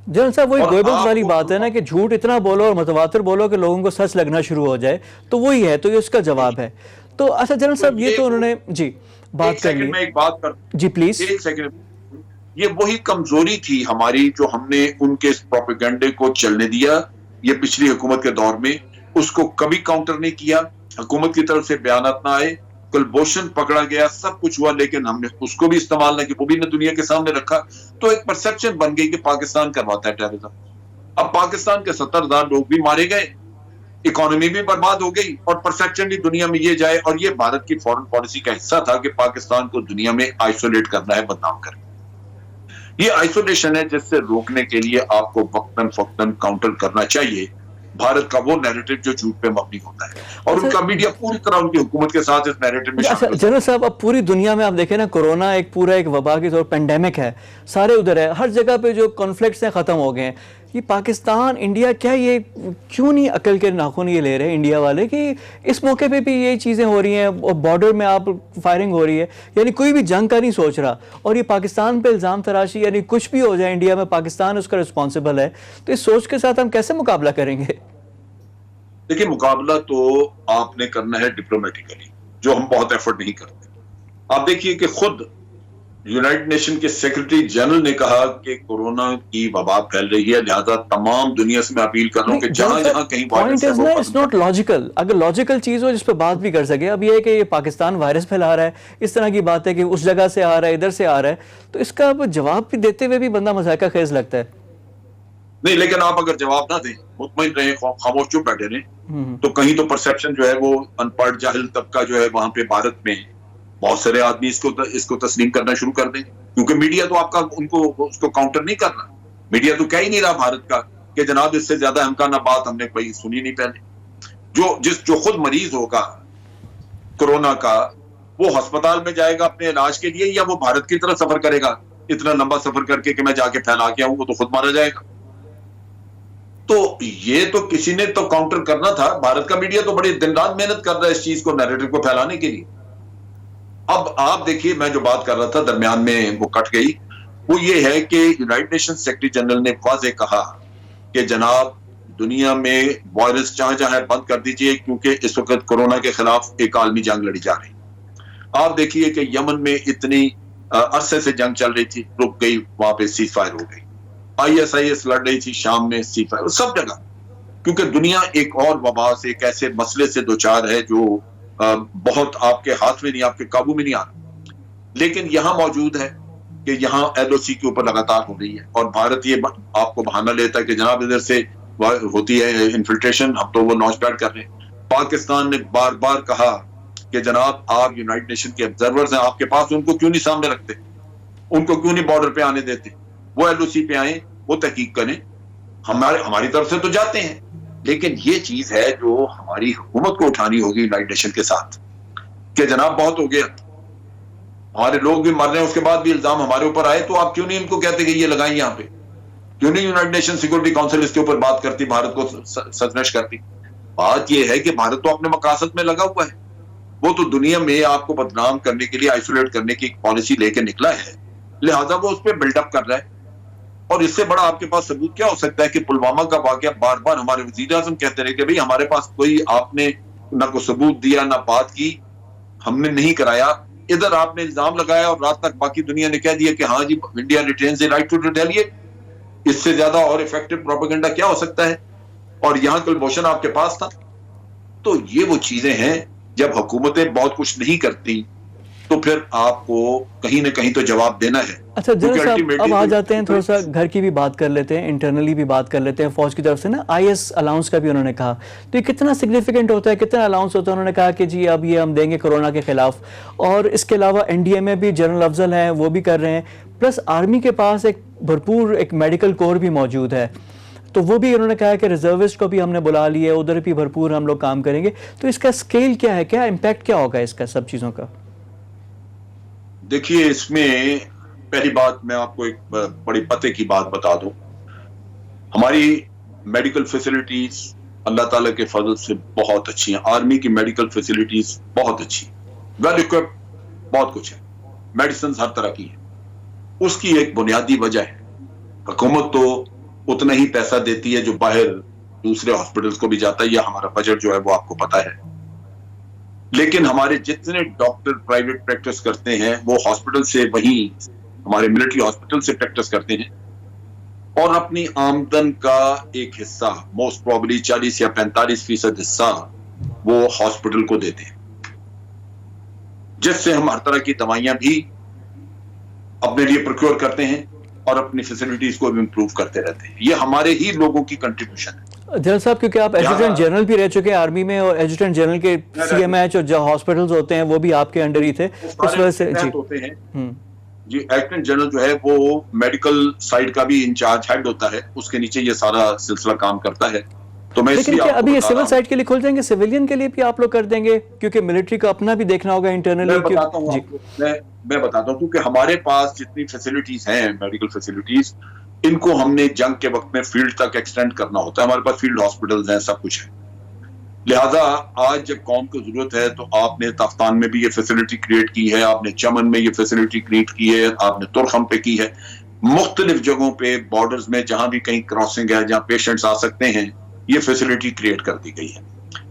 Speaker 1: General صاحب وہی گوئبلز والی بات ہے نا کہ جھوٹ اتنا بولو اور متواتر بولو کہ لوگوں کو سچ لگنا شروع ہو جائے, تو وہی ہے, تو یہ اس کا جواب ہے. تو اچھا جنرل صاحب یہ تو انہوں نے جی بات کر لی.
Speaker 4: میں ایک بات کر
Speaker 1: جی پلیز.
Speaker 4: ایک سیکنڈ. یہ وہی کمزوری تھی ہماری جو ہم نے ان کے اس پروپیگنڈے کو چلنے دیا یہ پچھلی حکومت کے دور میں. اس کو کبھی کاؤنٹر نہیں کیا, حکومت کی طرف سے بیانات نہ آئے, کلبھوشن پکڑا گیا, سب کچھ ہوا, لیکن ہم نے اس کو بھی استعمال نہ کیا, وہ بھی نے دنیا کے سامنے رکھا. تو ایک پرسپشن بن گئی کہ پاکستان کرواتا ہے ٹیررزم. اب پاکستان کے 70,000 لوگ بھی مارے گئے, اکانومی بھی برباد ہو گئی, اور پرسپشن بھی دنیا میں یہ جائے. اور یہ بھارت کی فورن پالیسی کا حصہ تھا کہ پاکستان کو دنیا میں آئسولیٹ کرنا ہے, بدنام کرنا. یہ آئسولیشن ہے جس سے روکنے کے لیے آپ کو وقتاً فوقتاً کاؤنٹر کرنا چاہیے بھارت کا وہ نیریٹو جو جھوٹ پہ مبنی ہوتا ہے, اور ان کا میڈیا پوری طرح ان کی حکومت کے ساتھ اس نیریٹو میں شامل.
Speaker 1: جنرل صاحب اب پوری دنیا میں آپ دیکھیں نا, کورونا ایک پورا ایک وبا کی طور پینڈیمک ہے, سارے ادھر ہے, ہر جگہ پہ جو کانفلکٹس ہیں ختم ہو گئے ہیں. یہ پاکستان انڈیا کیا یہ کیوں نہیں عقل کے ناخن یہ لے رہے ہیں انڈیا والے کہ اس موقع پہ بھی یہ چیزیں ہو رہی ہیں, اور بارڈر میں آپ فائرنگ ہو رہی ہے, یعنی کوئی بھی جنگ کا نہیں سوچ رہا, اور یہ پاکستان پہ الزام تراشی, یعنی کچھ بھی ہو جائے انڈیا میں پاکستان اس کا رسپانسبل ہے. تو اس سوچ کے ساتھ ہم کیسے مقابلہ کریں گے؟
Speaker 4: دیکھیں مقابلہ تو آپ نے کرنا ہے ڈپلومیٹیکلی, جو ہم بہت ایفرٹ نہیں کرتے. آپ دیکھیے کہ خود یونائٹڈ نیشن کے سیکرٹری جنرل نے کہا کہ کورونا کی وبا پھیل رہی ہے, لہذا تمام دنیا سے میں اپیل کر رہا ہوں کہ جہاں جہاں کہیں وائرس ہے وہ
Speaker 1: اٹس ناٹ لاجیکل. اگر لاجیکل چیز ہو جس پہ بات بھی کر سکے. اب یہ ہے کہ یہ پاکستان وائرس پھیلا رہا ہے, اس طرح کی بات ہے کہ اس جگہ سے آ رہا ہے, ادھر سے آ رہا ہے, تو اس کا جواب بھی دیتے ہوئے بھی بندہ مضحکہ خیز لگتا ہے.
Speaker 4: نہیں, لیکن آپ اگر جواب نہ دیں, مطمئن رہیں, خاموش چپ بیٹھے رہیں, تو کہیں تو پرسپشن جو ہے وہ ان پڑھ جاہل طبقہ جو ہے وہاں پہ بھارت میں بہت سارے آدمی اس کو تسلیم کرنا شروع کر دیں, کیونکہ میڈیا تو آپ کا ان کو اس کو کاؤنٹر نہیں کرنا. میڈیا تو کہہ ہی نہیں رہا بھارت کا کہ جناب اس سے زیادہ امکان بات ہم نے کوئی سنی نہیں پہلے. جو خود مریض ہوگا کورونا کا وہ ہسپتال میں جائے گا اپنے علاج کے لیے, یا وہ بھارت کی طرف سفر کرے گا اتنا لمبا سفر کر کے کہ میں جا کے پھیلا کے آؤں, وہ تو خود مارا جائے گا. تو یہ تو کسی نے تو کاؤنٹر کرنا تھا. بھارت کا میڈیا تو بڑی دن رات محنت کر رہا ہے اس چیز کو, نیریٹو کو پھیلانے کے لیے. اب آپ دیکھیے میں جو بات کر رہا تھا درمیان میں وہ کٹ گئی, وہ یہ ہے کہ یونائٹڈ نیشن سیکرٹری جنرل نے واضح کہا کہ جناب دنیا میں وائرس جہاں جہاں ہے بند کر دیجئے, کیونکہ اس وقت کورونا کے خلاف ایک عالمی جنگ لڑی جا رہی. آپ دیکھیے کہ یمن میں اتنی عرصے سے جنگ چل رہی تھی, رک گئی, وہاں پہ سیز فائر ہو گئی. ISIS لڑ رہی تھی شام میں, سیز فائر سب جگہ, کیونکہ دنیا ایک اور وبا سے, ایک ایسے مسئلے سے دوچار ہے جو بہت آپ کے ہاتھ میں نہیں, آپ کے قابو میں نہیں آ رہا. لیکن یہاں موجود ہے کہ یہاں LOC کے اوپر لگاتار ہو رہی ہے, اور بھارت یہ آپ کو بہانہ لیتا ہے کہ جناب ادھر سے ہوتی ہے انفلٹریشن, ہم تو وہ لانچ پیڈ کر رہے ہیں. پاکستان نے بار بار کہا کہ جناب آپ یونائٹڈ نیشن کے آبزرورز ہیں, آپ کے پاس, ان کو کیوں نہیں سامنے رکھتے, ان کو کیوں نہیں بارڈر پہ آنے دیتے, وہ LOC پہ آئیں, وہ تحقیق کریں. ہماری طرف سے تو جاتے ہیں, لیکن یہ چیز ہے جو ہماری حکومت کو اٹھانی ہوگی یونائٹڈ نیشن کے ساتھ کہ جناب بہت ہو گیا, ہمارے لوگ بھی مر رہے ہیں, اس کے بعد بھی الزام ہمارے اوپر آئے, تو آپ کیوں نہیں ان کو کہتے کہ یہ لگائیں یہاں پہ, کیوں نہیں یونائٹڈ نیشن سیکورٹی کونسل اس کے اوپر بات کرتی, بھارت کو سرزنش کرتی. بات یہ ہے کہ بھارت تو اپنے مقاصد میں لگا ہوا ہے, وہ تو دنیا میں آپ کو بدنام کرنے کے لیے, آئسولیٹ کرنے کی ایک پالیسی لے کے نکلا ہے, لہذا وہ اس پہ بلڈ اپ کر رہا ہے. اور اس سے بڑا آپ کے پاس ثبوت کیا ہو سکتا ہے کہ پلوامہ کا واقعہ بار بار ہمارے وزیر اعظم کہتے رہے کہ بھئی ہمارے پاس کوئی, آپ نے نہ کوئی ثبوت دیا نہ بات کی, ہم نے نہیں کرایا. ادھر آپ نے الزام لگایا اور رات تک باقی دنیا نے کہہ دیا کہ ہاں جی India retains the right to retaliate. اس سے زیادہ اور افیکٹو پروپیگنڈا کیا ہو سکتا ہے؟ اور یہاں کلبھوشن آپ کے پاس تھا. تو یہ وہ چیزیں ہیں جب حکومتیں بہت کچھ نہیں کرتی تو پھر آپ کو کہیں نہ کہیں تو جواب دینا ہے.
Speaker 1: اچھا جنرل صاحب اب آ جاتے ہیں تھوڑا سا گھر کی بھی بات کر لیتے ہیں, انٹرنلی بھی بات کر لیتے ہیں. فوج کی طرف سے نا آئی ایس الاؤنس کا بھی انہوں نے کہا, تو یہ کتنا سگنیفیکنٹ ہوتا ہے, کتنا الاؤنس ہوتا ہے؟ انہوں نے کہا کہ جی اب یہ ہم دیں گے کورونا کے خلاف, اور اس کے علاوہ این ڈی اے میں بھی جنرل افضل ہیں وہ بھی کر رہے ہیں, پلس آرمی کے پاس ایک بھرپور ایک میڈیکل کور بھی موجود ہے, تو وہ بھی انہوں نے کہا کہ ریزروسٹ کو بھی ہم نے بلا لیا ہے, ادھر بھی بھرپور ہم لوگ کام کریں گے. تو اس کا اسکیل کیا ہے, کیا امپیکٹ کیا ہوگا اس کا سب چیزوں کا؟
Speaker 4: دیکھیے اس میں پہلی بات میں آپ کو ایک بڑی پتے کی بات بتا دوں. ہماری میڈیکل فیسلٹیز اللہ تعالیٰ کے فضل سے بہت اچھی ہیں. آرمی کی میڈیکل فیسلٹیز بہت اچھی ہیں, ویل اکوپڈ, بہت کچھ ہے, میڈیسنز ہر طرح کی ہیں. اس کی ایک بنیادی وجہ ہے حکومت تو اتنا ہی پیسہ دیتی ہے جو باہر دوسرے ہاسپٹلز کو بھی جاتا ہے, یا ہمارا بجٹ جو ہے وہ آپ کو پتا ہے. لیکن ہمارے جتنے ڈاکٹر پرائیویٹ پریکٹس کرتے ہیں وہ ہاسپٹل سے, وہیں ہمارے ملٹری ہاسپٹل سے پریکٹس کرتے ہیں, اور اپنی آمدن کا ایک حصہ, موسٹ پروبلی 40 یا 45% حصہ وہ ہاسپٹل کو دیتے ہیں, جس سے ہم ہر طرح کی دوائیاں بھی اپنے لیے پروکیور کرتے ہیں اور اپنی فیسلٹیز کو بھی امپروو کرتے رہتے ہیں. یہ ہمارے ہی لوگوں کی کنٹریبیوشن ہے.
Speaker 1: جنرل صاحب کیونکہ آپ ایڈجوٹنٹ جنرل بھی رہ چکے ہیں آرمی میں, اور ایڈجوٹنٹ جنرل کے سی ایم ایچ اور جو ہاسپٹلز ہوتے ہیں وہ بھی آپ کے انڈر ہی تھے, اس وجہ سے
Speaker 4: جی ایڈجوٹنٹ جنرل جو ہے وہ میڈیکل سائڈ کا بھی انچارج ہیڈ ہوتا ہے, اس کے نیچے یہ سارا سلسلہ کام کرتا ہے. تو میں
Speaker 1: لیکن کیا ابھی یہ سول سائڈ کے لیے کھل جائیں گے, سویلین کے لیے بھی آپ لوگ کر دیں گے, کیونکہ ملٹری کو اپنا بھی دیکھنا ہوگا انٹرنلی؟
Speaker 4: میں بتاتا ہوں کیونکہ ہمارے پاس جتنی فیسلٹیز ہیں میڈیکل فیسلٹیز, ان کو ہم نے جنگ کے وقت میں فیلڈ تک ایکسٹینڈ کرنا ہوتا ہے. ہمارے پاس فیلڈ ہاسپٹلز ہیں, سب کچھ ہے. لہذا آج جب قوم کو ضرورت ہے تو آپ نے تافتان میں بھی یہ فیسلٹی کریٹ کی ہے, آپ نے چمن میں یہ فیسلٹی کریٹ کی ہے, آپ نے ترخم پہ کی ہے, مختلف جگہوں پہ بارڈرز میں جہاں بھی کہیں کراسنگ ہے جہاں پیشنٹس آ سکتے ہیں یہ فیسلٹی کریٹ کر دی گئی ہے.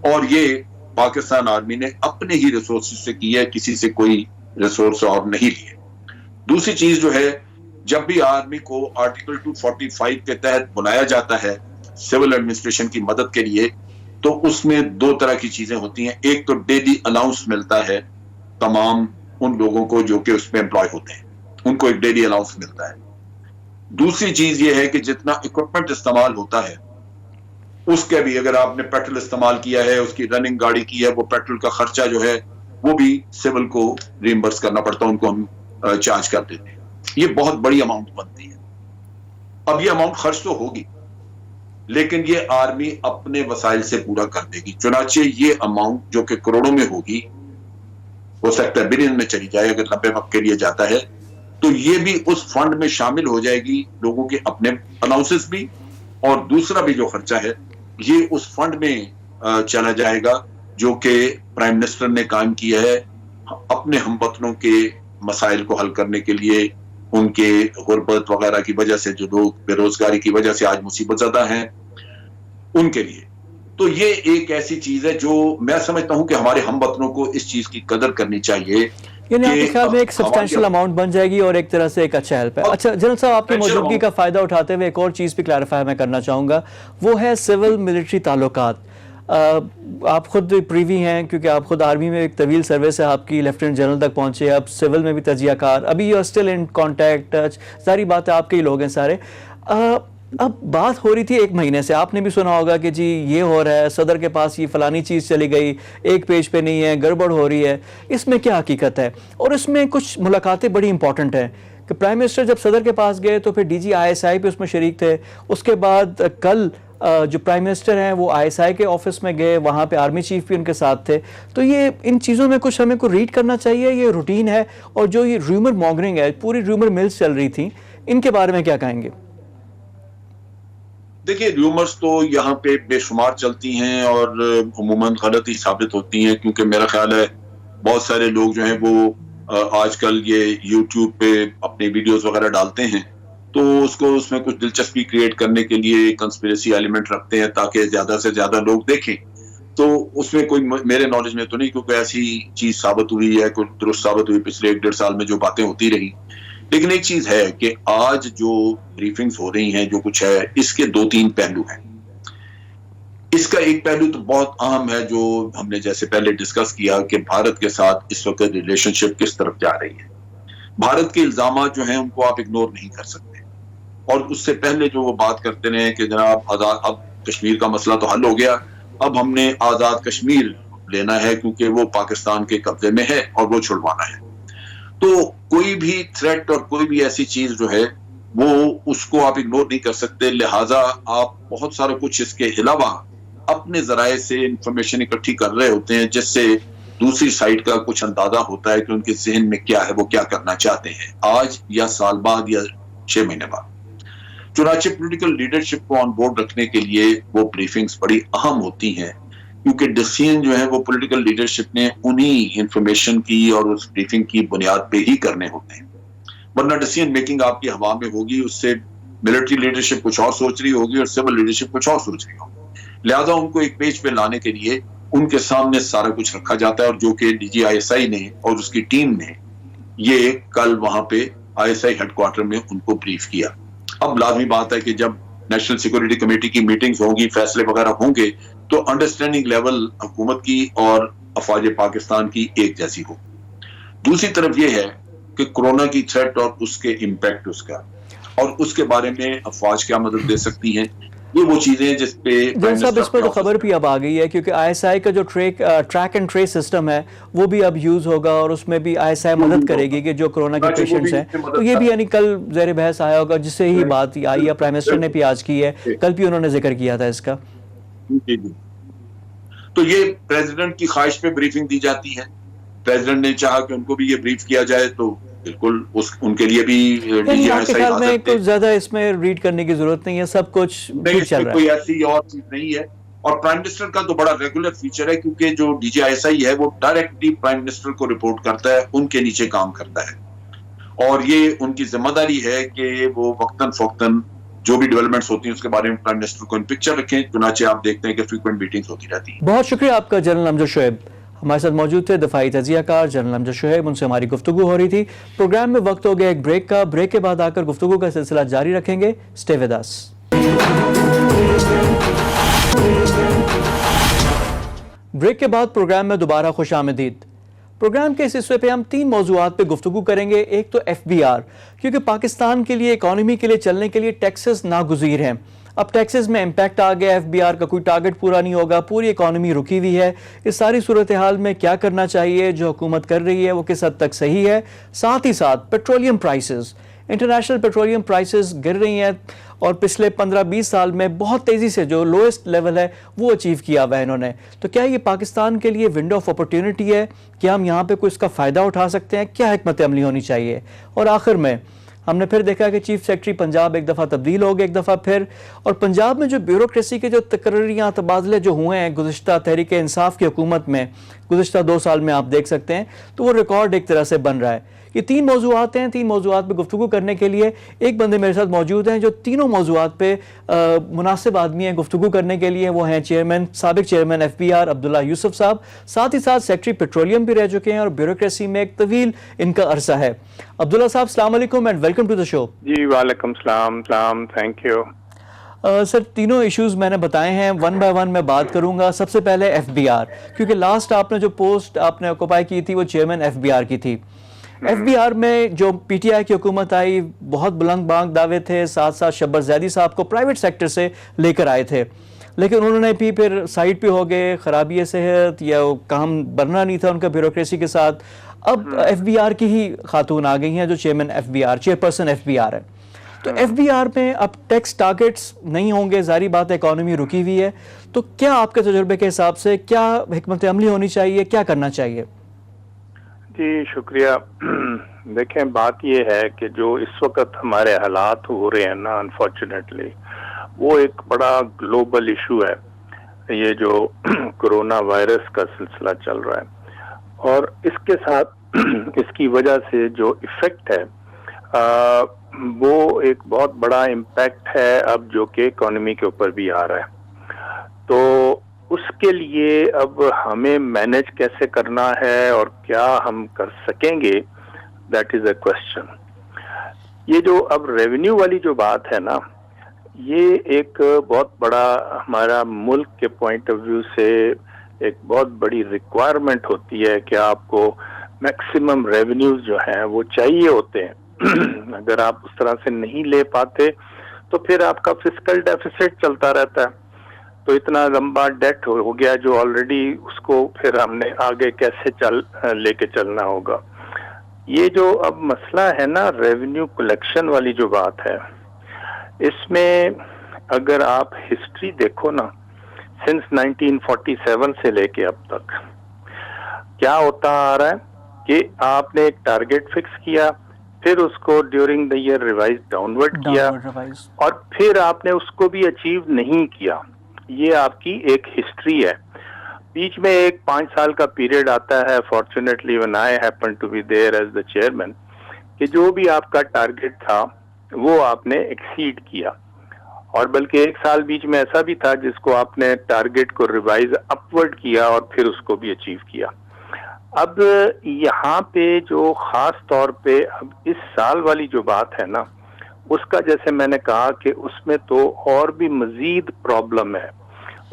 Speaker 4: اور یہ پاکستان آرمی نے اپنے ہی ریسورسز سے کی ہے, کسی سے کوئی ریسورس اور نہیں لیے. دوسری چیز جو ہے, جب بھی آرمی کو آرٹیکل 245 کے تحت بلایا جاتا ہے سول ایڈمنسٹریشن کی مدد کے لیے, تو اس میں دو طرح کی چیزیں ہوتی ہیں. ایک تو ڈیلی الاؤنس ملتا ہے تمام ان لوگوں کو جو کہ اس میں امپلائی ہوتے ہیں, ان کو ایک ڈیلی الاؤنس ملتا ہے. دوسری چیز یہ ہے کہ جتنا اکوپمنٹ استعمال ہوتا ہے اس کے بھی, اگر آپ نے پیٹرول استعمال کیا ہے, اس کی رننگ گاڑی کی ہے, وہ پیٹرول کا خرچہ جو ہے وہ بھی سول کو ریمبرس کرنا پڑتا ہے, ان کو ہم چارج کر دیتے ہیں. یہ بہت بڑی اماؤنٹ بنتی ہے. اب یہ اماؤنٹ خرچ تو ہوگی لیکن یہ آرمی اپنے وسائل سے پورا کر دے گی. چنانچہ یہ اماؤنٹ جو کہ کروڑوں میں ہوگی, ہو سکتا ہے بلین میں چلی جائے اگر لمبے وقت کے لیے جاتا ہے, تو یہ بھی اس فنڈ میں شامل ہو جائے گی, لوگوں کے اپنے الاؤنسز بھی, اور دوسرا بھی جو خرچہ ہے یہ اس فنڈ میں چلا جائے گا جو کہ پرائم منسٹر نے قائم کیا ہے اپنے ہم وطنوں کے مسائل کو حل کرنے کے لیے. ان کے غربت وغیرہ کی وجہ سے جو لوگ بے روزگاری کی وجہ سے آج مصیبت زدہ ہیں ان کے لیے. تو یہ ایک ایسی چیز ہے جو میں سمجھتا ہوں کہ ہمارے ہم وطنوں کو اس چیز کی قدر کرنی چاہیے.
Speaker 1: یعنی آپ کے خیال میں ایک سبسٹینشل اماؤنٹ بن جائے گی اور ایک طرح سے ایک اچھا ہیلپ ہے. اچھا جنرل صاحب, آپ کی موجودگی کا فائدہ اٹھاتے ہوئے ایک اور چیز بھی کلیریفائی میں کرنا چاہوں گا, وہ ہے سول ملٹری تعلقات. آپ خود پریوی ہیں کیونکہ آپ خود آرمی میں ایک طویل سروس ہے آپ کی, لیفٹیننٹ جنرل تک پہنچے, اب سول میں بھی تجزیہ کار, ابھی you are still in contact touch, ساری بات ہے آپ کے ہی لوگ ہیں سارے. اب بات ہو رہی تھی ایک مہینے سے, آپ نے بھی سنا ہوگا کہ جی یہ ہو رہا ہے, صدر کے پاس یہ فلانی چیز چلی گئی, ایک پیج پہ نہیں ہے, گڑبڑ ہو رہی ہے. اس میں کیا حقیقت ہے؟ اور اس میں کچھ ملاقاتیں بڑی امپورٹنٹ ہیں کہ پرائم منسٹر جب صدر کے پاس گئے تو پھر D G I S I پہ اس میں شریک تھے. اس کے بعد کل جو پرائم منسٹر ہیں وہ آئی ایس آئی کے آفس میں گئے, وہاں پہ آرمی چیف بھی ان کے ساتھ تھے. تو یہ ان چیزوں میں کچھ ہمیں کو ریڈ کرنا چاہیے, یہ روٹین ہے. اور جو یہ ریومر مانگرنگ ہے, پوری ریومر ملز چل رہی تھیں, ان کے بارے میں کیا کہیں گے؟
Speaker 4: دیکھیے ریومرز تو یہاں پہ بے شمار چلتی ہیں اور عموماً غلط ہی ثابت ہوتی ہیں, کیونکہ میرا خیال ہے بہت سارے لوگ جو ہیں وہ آج کل یہ یوٹیوب پہ اپنے ویڈیوز وغیرہ ڈالتے ہیں تو اس میں کچھ دلچسپی کریٹ کرنے کے لیے کنسپیریسی ایلیمنٹ رکھتے ہیں تاکہ زیادہ سے زیادہ لوگ دیکھیں. تو اس میں کوئی میرے نالج میں تو نہیں, کیونکہ ایسی چیز ثابت ہوئی ہے, کوئی درست ثابت ہوئی پچھلے 1.5 سال میں جو باتیں ہوتی رہی. لیکن ایک چیز ہے کہ آج جو بریفنگز ہو رہی ہیں, جو کچھ ہے, اس کے 2-3 پہلو ہیں. اس کا ایک پہلو تو بہت اہم ہے جو ہم نے جیسے پہلے ڈسکس کیا کہ بھارت کے ساتھ اس وقت ریلیشن شپ کس طرف جا رہی ہے. بھارت کے الزامات جو ہیں ان کو آپ اگنور نہیں کر سکتے, اور اس سے پہلے جو وہ بات کرتے رہے کہ جناب آزاد, اب کشمیر کا مسئلہ تو حل ہو گیا, اب ہم نے آزاد کشمیر لینا ہے کیونکہ وہ پاکستان کے قبضے میں ہے اور وہ چھڑوانا ہے. تو کوئی بھی تھریٹ اور کوئی بھی ایسی چیز جو ہے وہ اس کو آپ اگنور نہیں کر سکتے, لہٰذا آپ بہت سارا کچھ اس کے علاوہ اپنے ذرائع سے انفارمیشن اکٹھی کر رہے ہوتے ہیں جس سے دوسری سائڈ کا کچھ اندازہ ہوتا ہے کہ ان کے ذہن میں کیا ہے, وہ کیا کرنا چاہتے ہیں آج یا سال بعد یا 6 مہینے بعد. چنانچہ پولیٹیکل لیڈرشپ کو آن بورڈ رکھنے کے لیے وہ بریفنگز بڑی اہم ہوتی ہیں, کیونکہ ڈیسیژن جو ہے وہ پولیٹیکل لیڈرشپ نے انہی انفارمیشن کی اور اس بریفنگ کی بنیاد پہ ہی کرنے ہوتے ہیں, ورنہ ڈیسیژن میکنگ آپ کی ہوا میں ہوگی, اس سے ملٹری لیڈرشپ کچھ اور سوچ رہی ہوگی اور سول لیڈرشپ کچھ اور سوچ رہی ہوگی. لہذا ان کو ایک پیج پہ لانے کے لیے ان کے سامنے سارا کچھ رکھا جاتا ہے, اور جو کہ DGISI نے اور اس کی ٹیم نے یہ کل وہاں پہ ISI ہیڈ کوارٹر میں ان کو بریف کیا. اب لازمی بات ہے کہ جب نیشنل سیکورٹی کمیٹی کی میٹنگز ہوں گی, فیصلے وغیرہ ہوں گے, تو انڈرسٹینڈنگ لیول حکومت کی اور افواج پاکستان کی ایک جیسی ہو. دوسری طرف یہ ہے کہ کورونا کی تھریٹ اور اس کے امپیکٹ اس کا, اور اس کے بارے میں افواج کیا مدد دے سکتی ہیں, یہ وہ چیزیں جس پہ
Speaker 1: جن صاحب اس پر تو خبر بھی اب آ گئی ہے, کیونکہ ISI کا جو ٹریک اینڈ ٹریس سسٹم ہے وہ بھی اب یوز ہوگا, اور اس میں بھی ISI مدد کرے گی کہ جو کورونا کے پیشنٹس ہیں, تو یہ بھی یعنی کل زیر بحث آیا ہوگا, جس سے ہی بات آئی ہے, پرائم منسٹر نے بھی آج کی ہے, کل بھی انہوں نے ذکر کیا تھا اس کا.
Speaker 4: جی جی, تو یہ پریزیڈنٹ کی خواہش پہ بریفنگ دی جاتی ہے. پریزیڈنٹ نے چاہا کہ ان کو بھی یہ بریف کیا جائے, تو بالکل ان کے لیے بھی
Speaker 1: آپ کے خیال میں کچھ زیادہ اس میں ریڈ کرنے کی ضرورت نہیں ہے, سب کچھ ٹھیک چل رہا ہے,
Speaker 4: کوئی ایسی اور چیز نہیں ہے. اور پرائم منسٹر کا تو بڑا ریگولر فیچر ہے, کیونکہ جو DGISI ہے وہ ڈائریکٹلی پرائم منسٹر کو رپورٹ کرتا ہے, ان کے نیچے کام کرتا ہے, اور یہ ان کی ذمہ داری ہے کہ وہ وقتاً فوقتاً جو بھی ڈیولپمنٹس ہوتی ہیں اس کے بارے میں پرائم منسٹر کو ان پکچر رکھیں. چنانچہ آپ دیکھتے ہیں کہ فریکوینٹ میٹنگز ہوتی رہتی ہیں.
Speaker 1: بہت شکریہ آپ کا جنرل امجد شعیب, ہمارے ساتھ موجود تھے دفاعی تجزیہ کار جنرل امجد شعیب, ان سے ہماری گفتگو ہو رہی تھی. پروگرام میں وقت ہو گیا ایک بریک کا, بریک کے بعد آ کر گفتگو کا سلسلہ جاری رکھیں گے. Stay with us. بریک کے بعد پروگرام میں دوبارہ خوش آمدید. پروگرام کے اس حصے پہ ہم 3 موضوعات پہ گفتگو کریں گے. ایک تو FBR, کیونکہ پاکستان کے لیے اکانومی کے لیے چلنے کے لیے ٹیکسز ناگزیر ہیں. اب ٹیکسز میں امپیکٹ آ گیا, FBR کا کوئی ٹارگٹ پورا نہیں ہوگا, پوری اکانومی رکی ہوئی ہے. اس ساری صورتحال میں کیا کرنا چاہیے, جو حکومت کر رہی ہے وہ کس حد تک صحیح ہے. ساتھ ہی ساتھ petroleum prices, international petroleum prices گر رہی ہیں, اور پچھلے 15-20 سال میں بہت تیزی سے جو لوئسٹ لیول ہے وہ اچیو کیا ہوا ہے انہوں نے. تو کیا یہ پاکستان کے لیے ونڈو آف اپورچونٹی ہے, کیا ہم یہاں پہ کوئی اس کا فائدہ اٹھا سکتے ہیں, کیا حکمت عملی ہونی چاہیے. اور آخر میں ہم نے پھر دیکھا کہ چیف سیکرٹری پنجاب ایک دفعہ تبدیل ہو گئے, ایک دفعہ پھر, اور پنجاب میں جو بیوروکریسی کے جو تقرریاں تبادلے جو ہوئے ہیں گزشتہ تحریک انصاف کی حکومت میں گزشتہ 2 سال میں آپ دیکھ سکتے ہیں, تو وہ ریکارڈ ایک طرح سے بن رہا ہے. یہ 3 موضوعات ہیں, 3 موضوعات پہ گفتگو کرنے کے لیے ایک بندے میرے ساتھ موجود ہیں جو تینوں موضوعات پہ مناسب آدمی ہیں گفتگو کرنے کے لیے. وہ ہیں سابق چیئرمین FBR عبداللہ یوسف صاحب, ساتھ ہی ساتھ سیکرٹری پیٹرولیم بھی رہ چکے ہیں اور بیوروکریسی میں ایک طویل ان کا عرصہ ہے. عبداللہ صاحب السلام علیکم اینڈ ویلکم ٹو دا شو.
Speaker 5: جی وعلیکم السلام, تھینک یو.
Speaker 1: سر تینوں ایشوز میں نے بتائے ہیں, 1 بائی 1 میں بات کروں گا. سب سے پہلے FBR, کیونکہ لاسٹ آپ نے جو پوسٹ آپ نے آکوپائی کی تھی وہ چیئرمین FBR کی تھی. FBR میں جو PTI کی حکومت آئی, بہت بلند بانگ دعوے تھے, ساتھ ساتھ شبر زیدی صاحب کو پرائیویٹ سیکٹر سے لے کر آئے تھے, لیکن انہوں نے بھی پھر سائڈ پہ ہو گئے, خرابی صحت یا کام بننا نہیں تھا ان کا بیوروکریسی کے ساتھ. اب FBR کی ہی خاتون آ گئی ہیں جو چیئرپرسن FBR ہے. تو FBR میں اب ٹیکس ٹارگٹس نہیں ہوں گے, ظاہری بات ہے اکانومی رکی ہوئی ہے, تو کیا آپ کے تجربے کے حساب سے کیا حکمت عملی ہونی چاہیے, کیا کرنا چاہیے؟
Speaker 5: جی شکریہ. دیکھیں بات یہ ہے کہ جو اس وقت ہمارے حالات ہو رہے ہیں نا, انفارچونیٹلی وہ ایک بڑا گلوبل ایشو ہے. یہ جو کرونا وائرس کا سلسلہ چل رہا ہے, اور اس کے ساتھ اس کی وجہ سے جو ایفیکٹ ہے وہ ایک بہت بڑا امپیکٹ ہے اب, جو کہ اکانومی کے اوپر بھی آ رہا ہے. تو اس کے لیے اب ہمیں مینج کیسے کرنا ہے اور کیا ہم کر سکیں گے, دیٹ از اے کوشچن. یہ جو اب ریونیو والی جو بات ہے نا, یہ ایک بہت بڑا ہمارا ملک کے پوائنٹ آف ویو سے ایک بہت بڑی ریکوائرمنٹ ہوتی ہے کہ آپ کو میکسیمم ریونیوز جو ہیں وہ چاہیے ہوتے ہیں. اگر آپ اس طرح سے نہیں لے پاتے تو پھر آپ کا فسکل ڈیفیسٹ چلتا رہتا ہے. تو اتنا لمبا ڈیٹ ہو گیا جو آلریڈی اس کو پھر ہم نے آگے کیسے لے کے چلنا ہوگا. یہ جو اب مسئلہ ہے نا ریونیو کلیکشن والی جو بات ہے, اس میں اگر آپ ہسٹری دیکھو نا, سنس 1947 سے لے کے اب تک کیا ہوتا آ رہا ہے کہ آپ نے ایک ٹارگیٹ فکس کیا, پھر اس کو during the year revise downward کیا, اور پھر آپ نے اس کو بھی اچیو نہیں کیا. یہ آپ کی ایک ہسٹری ہے. بیچ میں ایک 5 سال کا پیریڈ آتا ہے, fortunately when I happen to be there as the chairman, کہ جو بھی آپ کا ٹارگیٹ تھا وہ آپ نے ایکسیڈ کیا, اور بلکہ 1 سال بیچ میں ایسا بھی تھا جس کو آپ نے ٹارگیٹ کو ریوائز اپورڈ کیا اور پھر اس کو بھی اچیو کیا. اب یہاں پہ جو خاص طور پہ اب اس سال والی جو بات ہے نا, اس کا جیسے میں نے کہا کہ اس میں تو اور بھی مزید پرابلم ہے,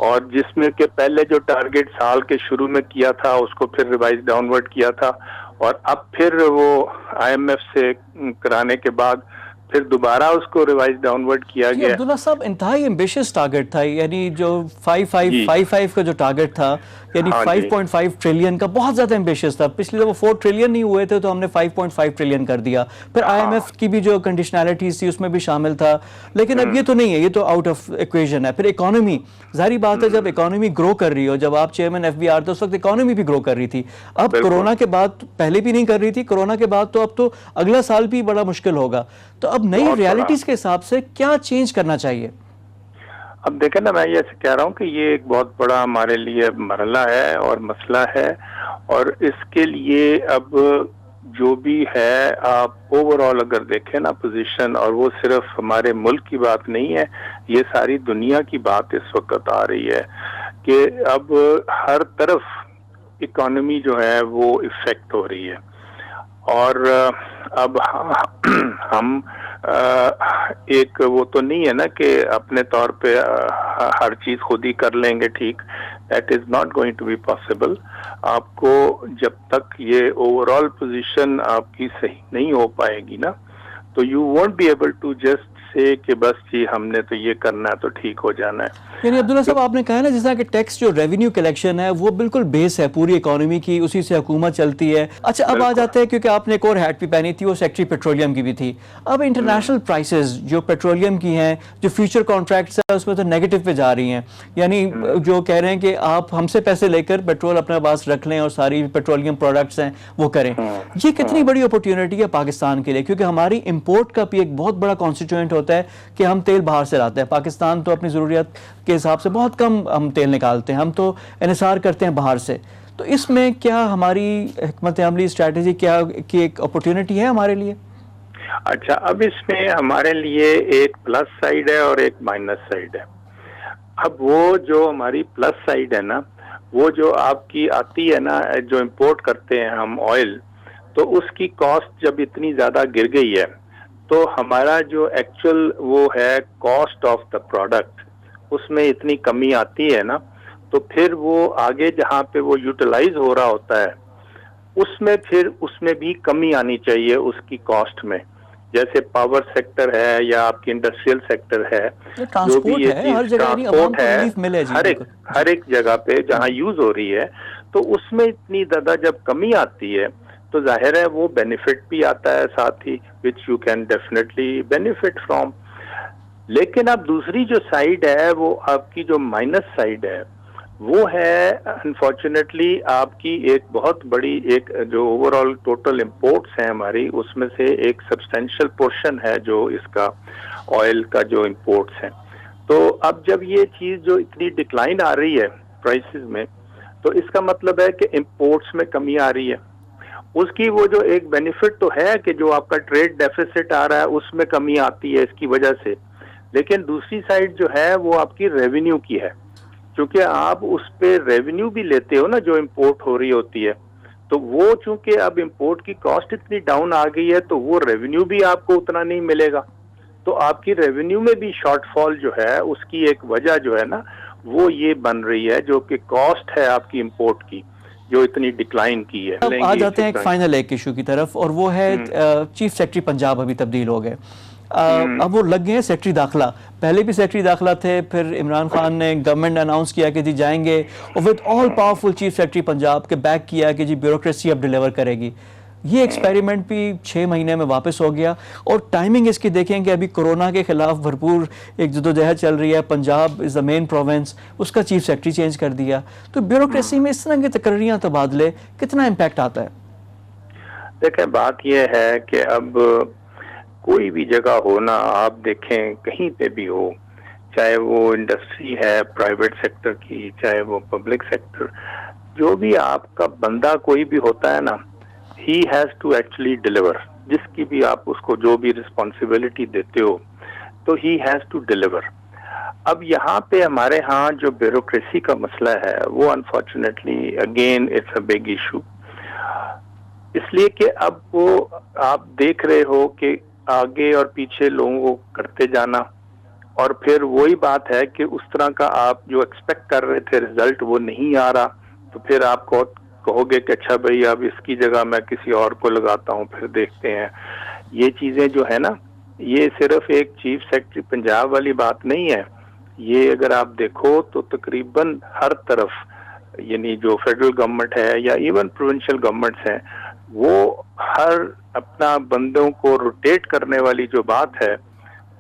Speaker 5: اور جس میں کہ پہلے جو ٹارگیٹ سال کے شروع میں کیا تھا اس کو پھر ریوائز ڈاؤنورڈ کیا تھا, اور اب پھر وہ IMF سے کرانے کے بعد پھر دوبارہ اس کو ریوائز ڈاؤنورڈ کیا گیا.
Speaker 1: عبداللہ صاحب انتہائی ایمبیشس ٹارگٹ تھا, یعنی جو 5555 کا جو ٹارگٹ تھا, یعنی 5.5 ٹریلین کا بہت زیادہ ایمبیشس تھا. پچھلے وہ 4 ٹریلین نہیں ہوئے تھے تو ہم نے 5.5 ٹریلین کر دیا. پھر IMF کی بھی جو کنڈیشنالٹیز تھی اس میں بھی شامل تھا, لیکن اب یہ تو نہیں ہے, یہ تو آؤٹ آف ایکویژن ہے. پھر اکانومی, ظاہری بات ہے جب اکانومی گرو کر رہی ہو, جب آپ چیئرمین FBR تھے اس وقت اکانومی بھی گرو کر رہی تھی. اب کورونا کے بعد, پہلے بھی نہیں کر رہی تھی, کورونا کے بعد تو اب تو اگلا سال بھی بڑا مشکل ہوگا. تو اب نئی ریالٹیز کے حساب سے کیا چینج کرنا چاہیے؟
Speaker 5: اب دیکھیں نا, میں یہ کہہ رہا ہوں کہ یہ ایک بہت بڑا ہمارے لیے مرحلہ ہے اور مسئلہ ہے, اور اس کے لیے اب جو بھی ہے آپ اوور آل اگر دیکھیں نا پوزیشن, اور وہ صرف ہمارے ملک کی بات نہیں ہے, یہ ساری دنیا کی بات اس وقت آ رہی ہے کہ اب ہر طرف اکانومی جو ہے وہ افیکٹ ہو رہی ہے. اور اب ہم ایک وہ تو نہیں ہے نا کہ اپنے طور پہ ہر چیز خود ہی کر لیں گے, ٹھیک, that is not going to be possible. آپ کو جب تک یہ اوور آل پوزیشن آپ کی صحیح نہیں ہو پائے گی نا, تو you won't be able to just say کہ بس جی ہم نے تو یہ کرنا ہے تو ٹھیک ہو جانا ہے.
Speaker 1: یعنی عبداللہ صاحب آپ نے کہا نا جس طرح کہ ٹیکس جو ریونیو کلیکشن ہے وہ بالکل بیس ہے پوری اکانومی کی, اسی سے حکومت چلتی ہے. اچھا اب آ جاتے ہیں, کیونکہ آپ نے ایک اور ہیٹ بھی پہنی تھی, وہ سیکٹری پیٹرولیم کی بھی تھی. اب انٹرنیشنل پرائسز جو پیٹرولیم کی ہیں, جو فیوچر کانٹریکٹس ہیں اس میں تو نیگیٹو پہ جا رہی ہیں, یعنی جو کہہ رہے ہیں کہ آپ ہم سے پیسے لے کر پیٹرول اپنے پاس رکھ لیں اور ساری پیٹرولیم پروڈکٹس ہیں وہ کریں. یہ کتنی بڑی اپورچونٹی ہے پاکستان کے لیے, کیونکہ ہماری امپورٹ کا بھی ایک بہت بڑا کانسٹیٹوئنٹ ہوتا ہے کہ ہم تیل باہر سے لاتے ہیں. پاکستان تو اپنی ضروریات کے حساب سے بہت کم ہم تیل نکالتے ہیں, ہم تو انحصار کرتے ہیں باہر سے. تو اس میں کیا ہماری حکمت عملی اسٹریٹجی کیا کی ایک اپورچونٹی ہے ہمارے لیے؟
Speaker 5: اچھا, اب اس میں ہمارے لیے ایک پلس سائڈ ہے اور ایک مائنس سائڈ ہے. اب وہ جو ہماری پلس سائڈ ہے نا, وہ جو آپ کی آتی ہے نا, جو امپورٹ کرتے ہیں ہم آئل, تو اس کی کاسٹ جب اتنی زیادہ گر گئی ہے تو ہمارا جو ایکچوئل وہ ہے کاسٹ آف دا پروڈکٹ, اس میں اتنی کمی آتی ہے نا, تو پھر وہ آگے جہاں پہ وہ یوٹیلائز ہو رہا ہوتا ہے اس میں پھر اس میں بھی کمی آنی چاہیے اس کی کاسٹ میں. جیسے پاور سیکٹر ہے یا آپ کی انڈسٹریل سیکٹر ہے, جو بھی یہ چیز ٹرانسپورٹ ہے, ہر ایک جگہ پہ جہاں یوز ہو رہی ہے, تو اس میں اتنی زیادہ جب کمی آتی ہے تو ظاہر ہے وہ بینیفٹ بھی آتا ہے ساتھ ہی, which you can definitely benefit from. لیکن اب دوسری جو سائیڈ ہے وہ آپ کی جو مائنس سائیڈ ہے وہ ہے انفارچونیٹلی آپ کی ایک بہت بڑی ایک جو اوور آل ٹوٹل امپورٹس ہیں ہماری, اس میں سے ایک سبسٹینشیل پورشن ہے جو اس کا آئل کا جو امپورٹس ہیں. تو اب جب یہ چیز جو اتنی ڈکلائن آ رہی ہے پرائسز میں, تو اس کا مطلب ہے کہ امپورٹس میں کمی آ رہی ہے. اس کی وہ جو ایک بینیفٹ تو ہے کہ جو آپ کا ٹریڈ ڈیفیسٹ آ رہا ہے اس میں کمی آتی ہے اس کی وجہ سے, لیکن دوسری سائڈ جو ہے وہ آپ کی ریونیو کی ہے, کیونکہ آپ اس پہ ریونیو بھی لیتے ہو نا جو امپورٹ ہو رہی ہوتی ہے. تو وہ چونکہ اب امپورٹ کی کاسٹ اتنی ڈاؤن آ گئی ہے تو وہ ریونیو بھی آپ کو اتنا نہیں ملے گا, تو آپ کی ریونیو میں بھی شارٹ فال جو ہے اس کی ایک وجہ جو ہے نا وہ یہ بن رہی ہے جو کہ کاسٹ ہے آپ کی امپورٹ کی جو اتنی ڈکلائن کی ہے.
Speaker 1: اب آ جاتے ہیں ایک فائنل ایک ایشو کی طرف اور وہ ہے چیف سیکرٹری پنجاب ابھی تبدیل ہو گئے. اب وہ لگ گئے ہیں سیکرٹری داخلہ. پہلے بھی سیکرٹری داخلہ تھے, پھر عمران خان نے گورنمنٹ نے اناؤنس کیا کہ جی جائیں گے اور with all powerful chief secretary Punjab کے بیک کیا کہ جی بیوروکریسی اب ڈیلیور کرے گی. یہ ایکسپیریمنٹ بھی 6 مہینے میں واپس ہو گیا اور ٹائمنگ اس کی دیکھیں کہ ابھی کورونا کے خلاف بھرپور ایک جدوجہد چل رہی ہے. پنجاب از دا مین پروونس, اس کا چیف سیکرٹری چینج کر دیا. تو بیوروکریسی میں اس طرح کے تقرریاں تبادلے کتنا امپیکٹ آتا ہے؟
Speaker 5: دیکھیں بات یہ ہے کہ اب کوئی بھی جگہ ہو نا, آپ دیکھیں کہیں پہ بھی ہو, چاہے وہ انڈسٹری ہے پرائیویٹ سیکٹر کی, چاہے وہ پبلک سیکٹر, جو بھی آپ کا بندہ کوئی بھی ہوتا ہے نا, he has to actually deliver. جس کی بھی آپ اس کو جو بھی رسپانسبلٹی دیتے ہو تو ہی ہیز ٹو ڈیلیور. اب یہاں پہ ہمارے ہاں جو بیوروکریسی کا مسئلہ ہے وہ unfortunately again it's a big issue, اس لیے کہ اب وہ آپ دیکھ رہے ہو کہ آگے اور پیچھے لوگوں کو کرتے جانا, اور پھر وہی بات ہے کہ اس طرح کا آپ جو ایکسپیکٹ کر رہے تھے رزلٹ وہ نہیں آ رہا, تو پھر آپ کہو گے کہ اچھا بھائی اب اس کی جگہ میں کسی اور کو لگاتا ہوں, پھر دیکھتے ہیں. یہ چیزیں جو ہے نا, یہ صرف ایک چیف سیکرٹری پنجاب والی بات نہیں ہے. یہ اگر آپ دیکھو تو تقریباً ہر طرف, یعنی جو فیڈرل گورنمنٹ ہے یا ایون پروونشل گورنمنٹس ہیں, وہ ہر اپنا بندوں کو روٹیٹ کرنے والی جو بات ہے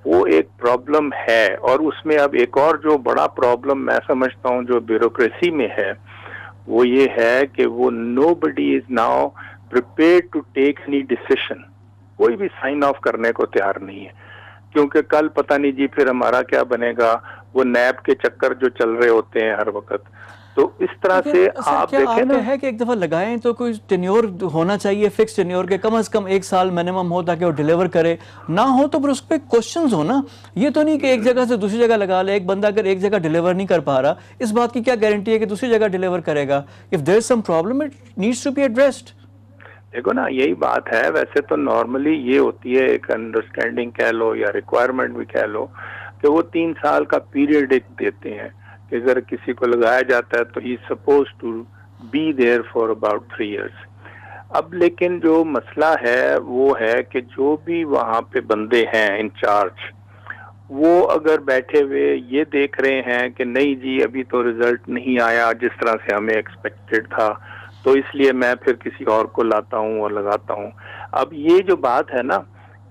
Speaker 5: وہ ایک پرابلم ہے. اور اس میں اب ایک اور جو بڑا پرابلم میں سمجھتا ہوں جو بیوروکریسی میں ہے وہ یہ ہے کہ وہ nobody is now prepared to take any decision. کوئی بھی سائن آف کرنے کو تیار نہیں ہے, کیونکہ کل پتہ نہیں جی پھر ہمارا کیا بنے گا. وہ نیب کے چکر جو چل رہے ہوتے ہیں ہر وقت, تو اس طرح سے آپ دیکھیں نا
Speaker 1: ہے کہ ایک دفعہ لگائیں تو کوئی ٹینیور ہونا چاہیے, فکس ٹینیور کے کم از کم 1 سال منیمم ہو تاکہ وہ ڈیلیور کرے. نہ ہو تو پھر اس پہ کوشچنز ہو نا. یہ تو نہیں کہ ایک جگہ سے دوسری جگہ لگا لے. ایک بندہ اگر ایک جگہ ڈیلیور نہیں کر پا رہا, اس بات کی کیا گارنٹی ہے کہ دوسری جگہ ڈیلیور کرے گا؟ if there is some problem it needs to be addressed.
Speaker 5: دیکھو نا یہی بات ہے. ویسے تو نارملی یہ ہوتی ہے ایک انڈرسٹینڈنگ کہہ لو یا ریکوائرمنٹ بھی کہہ لو کہ وہ 3 سال کا پیریڈ ایک دیتے ہیں کہ اگر کسی کو لگایا جاتا ہے تو he suppose to be there for about 3 years. اب لیکن جو مسئلہ ہے وہ ہے کہ جو بھی وہاں پہ بندے ہیں انچارج, وہ اگر بیٹھے ہوئے یہ دیکھ رہے ہیں کہ نہیں جی ابھی تو رزلٹ نہیں آیا جس طرح سے ہمیں ایکسپیکٹڈ تھا, تو اس لیے میں پھر کسی اور کو لاتا ہوں اور لگاتا ہوں. اب یہ جو بات ہے نا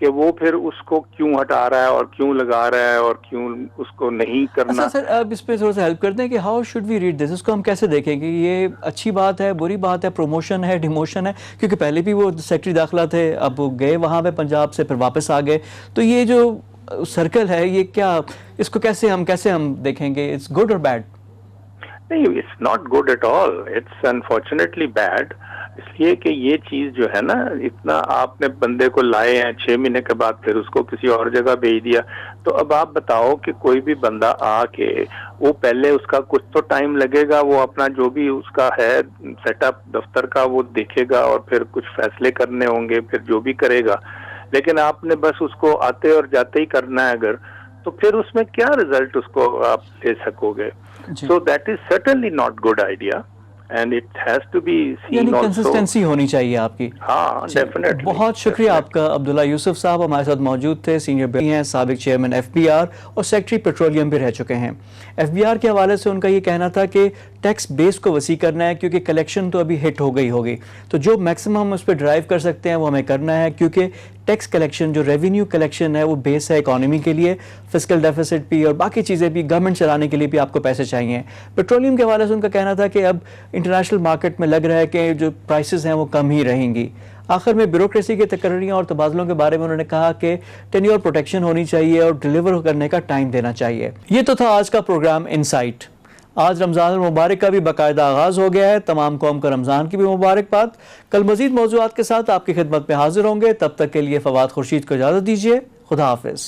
Speaker 5: کہ وہ پھر اس کو کیوں ہٹا رہا ہے اور کیوں لگا رہا ہے اور کیوں اس کو نہیں کرنا.
Speaker 1: اچھا سر, اب اس پہ تھوڑا سا ہیلپ کرتے ہیں کہ how should we read this. اس کو ہم کیسے دیکھیں کہ یہ اچھی بات ہے, بری بات ہے, پروموشن ہے, ڈیموشن ہے؟ کیونکہ پہلے بھی وہ سیکرٹری داخلہ تھے, اب گئے وہاں پہ پنجاب سے, پھر واپس آ گئے. تو یہ جو سرکل ہے یہ کیا, اس کو کیسے ہم دیکھیں گے؟ اٹس گڈ اور بیڈ؟
Speaker 5: نہیں, it's not good at all, it's unfortunately bad. اس لیے کہ یہ چیز جو ہے نا, اتنا آپ نے بندے کو لائے ہیں 6 مہینے کے بعد پھر اس کو کسی اور جگہ بھیج دیا. تو اب آپ بتاؤ کہ کوئی بھی بندہ آ کے وہ پہلے اس کا کچھ تو ٹائم لگے گا, وہ اپنا جو بھی اس کا ہے سیٹ اپ دفتر کا وہ دیکھے گا اور پھر کچھ فیصلے کرنے ہوں گے, پھر جو بھی کرے گا. لیکن آپ نے بس اس کو آتے اور جاتے ہی کرنا ہے اگر, تو پھر اس میں کیا رزلٹ اس کو آپ دے سکو گے؟ So that is certainly not good idea. And it has to be seen
Speaker 1: یعنی
Speaker 5: also.
Speaker 1: کنسسٹنسی ہونی چاہیے آپ کی.
Speaker 5: ہاں ڈیفینیٹلی.
Speaker 1: بہت شکریہ آپ کا. عبداللہ یوسف صاحب ہمارے ساتھ موجود تھے, سینئر ہیں, سابق چیئرمین FBR اور سیکرٹری پیٹرولیم بھی رہ چکے ہیں. FBR کے حوالے سے ان کا یہ کہنا تھا کہ ٹیکس بیس کو وسیع کرنا ہے کیونکہ کلیکشن تو ابھی ہٹ ہو گئی ہوگی, تو جو میکسیمم ہم اس پہ ڈرائیو کر سکتے ہیں وہ ہمیں کرنا ہے, کیونکہ ٹیکس کلیکشن جو ریونیو کلیکشن ہے وہ بیس ہے اکانومی کے لیے. فسکل ڈیفیسٹ بھی اور باقی چیزیں بھی, گورنمنٹ چلانے کے لیے بھی آپ کو پیسے چاہیے. پیٹرولیم کے حوالے سے ان کا کہنا تھا کہ اب انٹرنیشنل مارکیٹ میں لگ رہا ہے کہ جو پرائسز ہیں وہ کم ہی رہیں گی. آخر میں بیوروکریسی کے تقرریاں اور تبادلوں کے بارے میں انہوں نے کہا کہ ٹینیور پروٹیکشن ہونی چاہیے اور ڈیلیور کرنے کا ٹائم دینا چاہیے. یہ تو تھا آج کا پروگرام انسائٹ. آج رمضان المبارک کا بھی باقاعدہ آغاز ہو گیا ہے. تمام قوم کو رمضان کی بھی مبارکباد. کل مزید موضوعات کے ساتھ آپ کی خدمت میں حاضر ہوں گے. تب تک کے لیے فواد خورشید کو اجازت دیجیے. خدا حافظ.